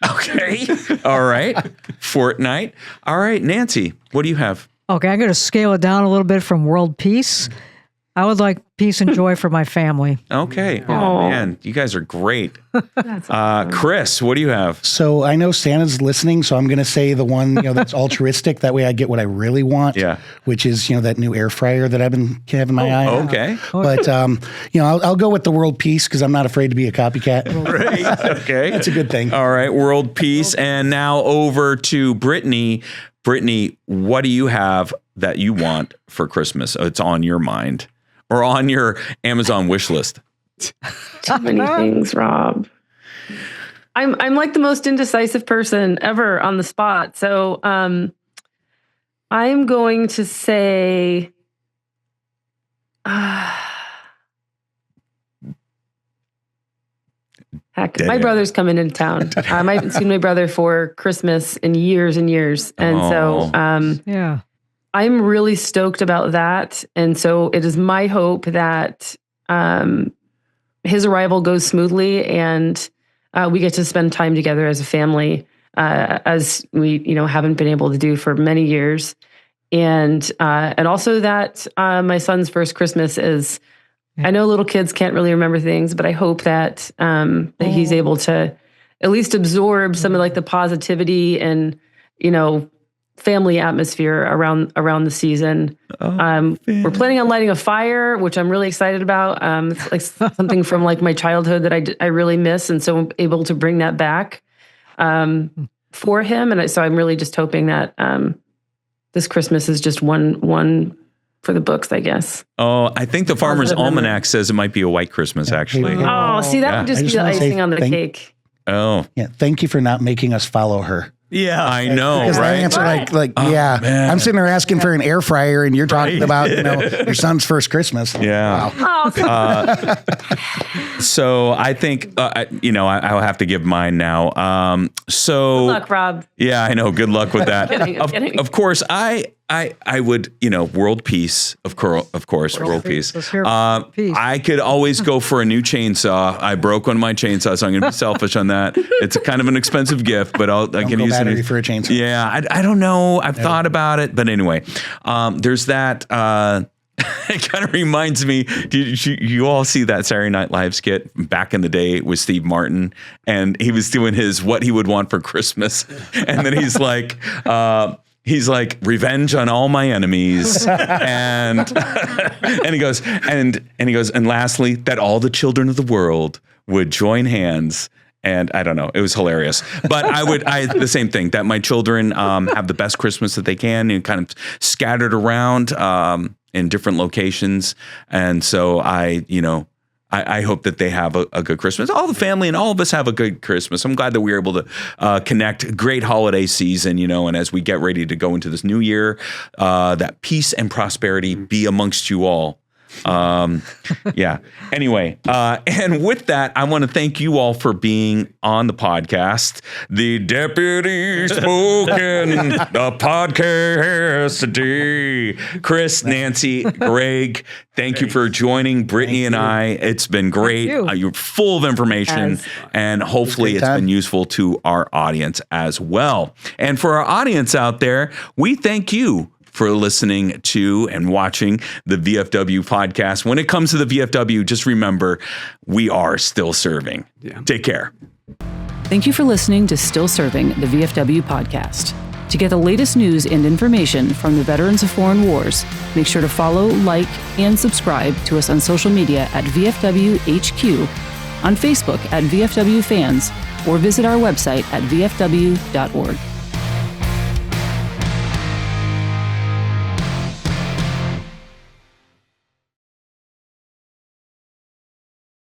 Okay. All right. Fortnite. All right, Nancy. What do you have?
Okay, I'm going to scale it down a little bit from world peace. I would like peace and joy for my family.
Okay. Oh, man. You guys are great. Chris, what do you have?
So I know Santa's listening, so I'm going to say the one that's altruistic. That way I get what I really want, which is, that new air fryer that I've been having my eye on.
Okay.
But, I'll go with the world peace because I'm not afraid to be a copycat.
Great. Okay.
That's a good thing.
All right. World peace. And now over to Brittany. Brittany, what do you have that you want for Christmas? It's on your mind. Or on your Amazon wish list?
Too many things, Rob. I'm like the most indecisive person ever on the spot. So I'm going to say my brother's coming into town. I haven't seen my brother for Christmas in years and years. And I'm really stoked about that. And so it is my hope that his arrival goes smoothly and we get to spend time together as a family, as we, haven't been able to do for many years. And also that my son's first Christmas is, I know little kids can't really remember things, but I hope that, that he's able to at least absorb some of like the positivity and, family atmosphere around the season. We're planning on lighting a fire, which I'm really excited about. It's like something from like my childhood that I really miss, and so I'm able to bring that back for him. And so I'm really just hoping that this Christmas is just one for the books, I guess.
Oh, I think the Farmer's Almanac says it might be a white Christmas, actually.
Oh, see, that would just be the icing on the cake.
Oh,
yeah. Thank you for not making us follow her.
Yeah, I know.
Because
right?
I answer I'm sitting there asking for an air fryer, and you're talking about your son's first Christmas.
Yeah.
Wow.
So I think I'll have to give mine now. So
good luck, Rob.
Yeah, I know. Good luck with that.
I'm kidding.
Of course, I I would, world peace, of course, world peace.
Let's hear peace.
I could always go for a new chainsaw. I broke one of my chainsaws, so I'm going to be selfish on that. It's a kind of an expensive gift, but I can use
battery for a chainsaw.
Yeah, I don't know. I've thought about it, but anyway, there's that. It kind of reminds me. You all see that Saturday Night Live skit back in the day with Steve Martin, and he was doing his what he would want for Christmas, and then he's like. He's like, revenge on all my enemies, and he goes, and lastly, that all the children of the world would join hands. And I don't know, it was hilarious. But the same thing, that my children have the best Christmas that they can, and kind of scattered around in different locations. And so I hope that they have a good Christmas. All the family and all of us have a good Christmas. I'm glad that we were able to connect. Great holiday season, and as we get ready to go into this new year, that peace and prosperity be amongst you all. Yeah. Anyway, and with that, I want to thank you all for being on the podcast. The Deputy Spoken, the podcast today. Chris, Nancy, Greg, thank you for joining Brittany and I. It's been great. You're full of information, and hopefully it's been useful to our audience as well. And for our audience out there, we thank you for listening to and watching the VFW podcast. When it comes to the VFW, just remember, we are still serving. Yeah. Take care.
Thank you for listening to Still Serving, the VFW podcast. To get the latest news and information from the veterans of foreign wars, make sure to follow, like, and subscribe to us on social media at VFW HQ, on Facebook at VFW Fans, or visit our website at vfw.org.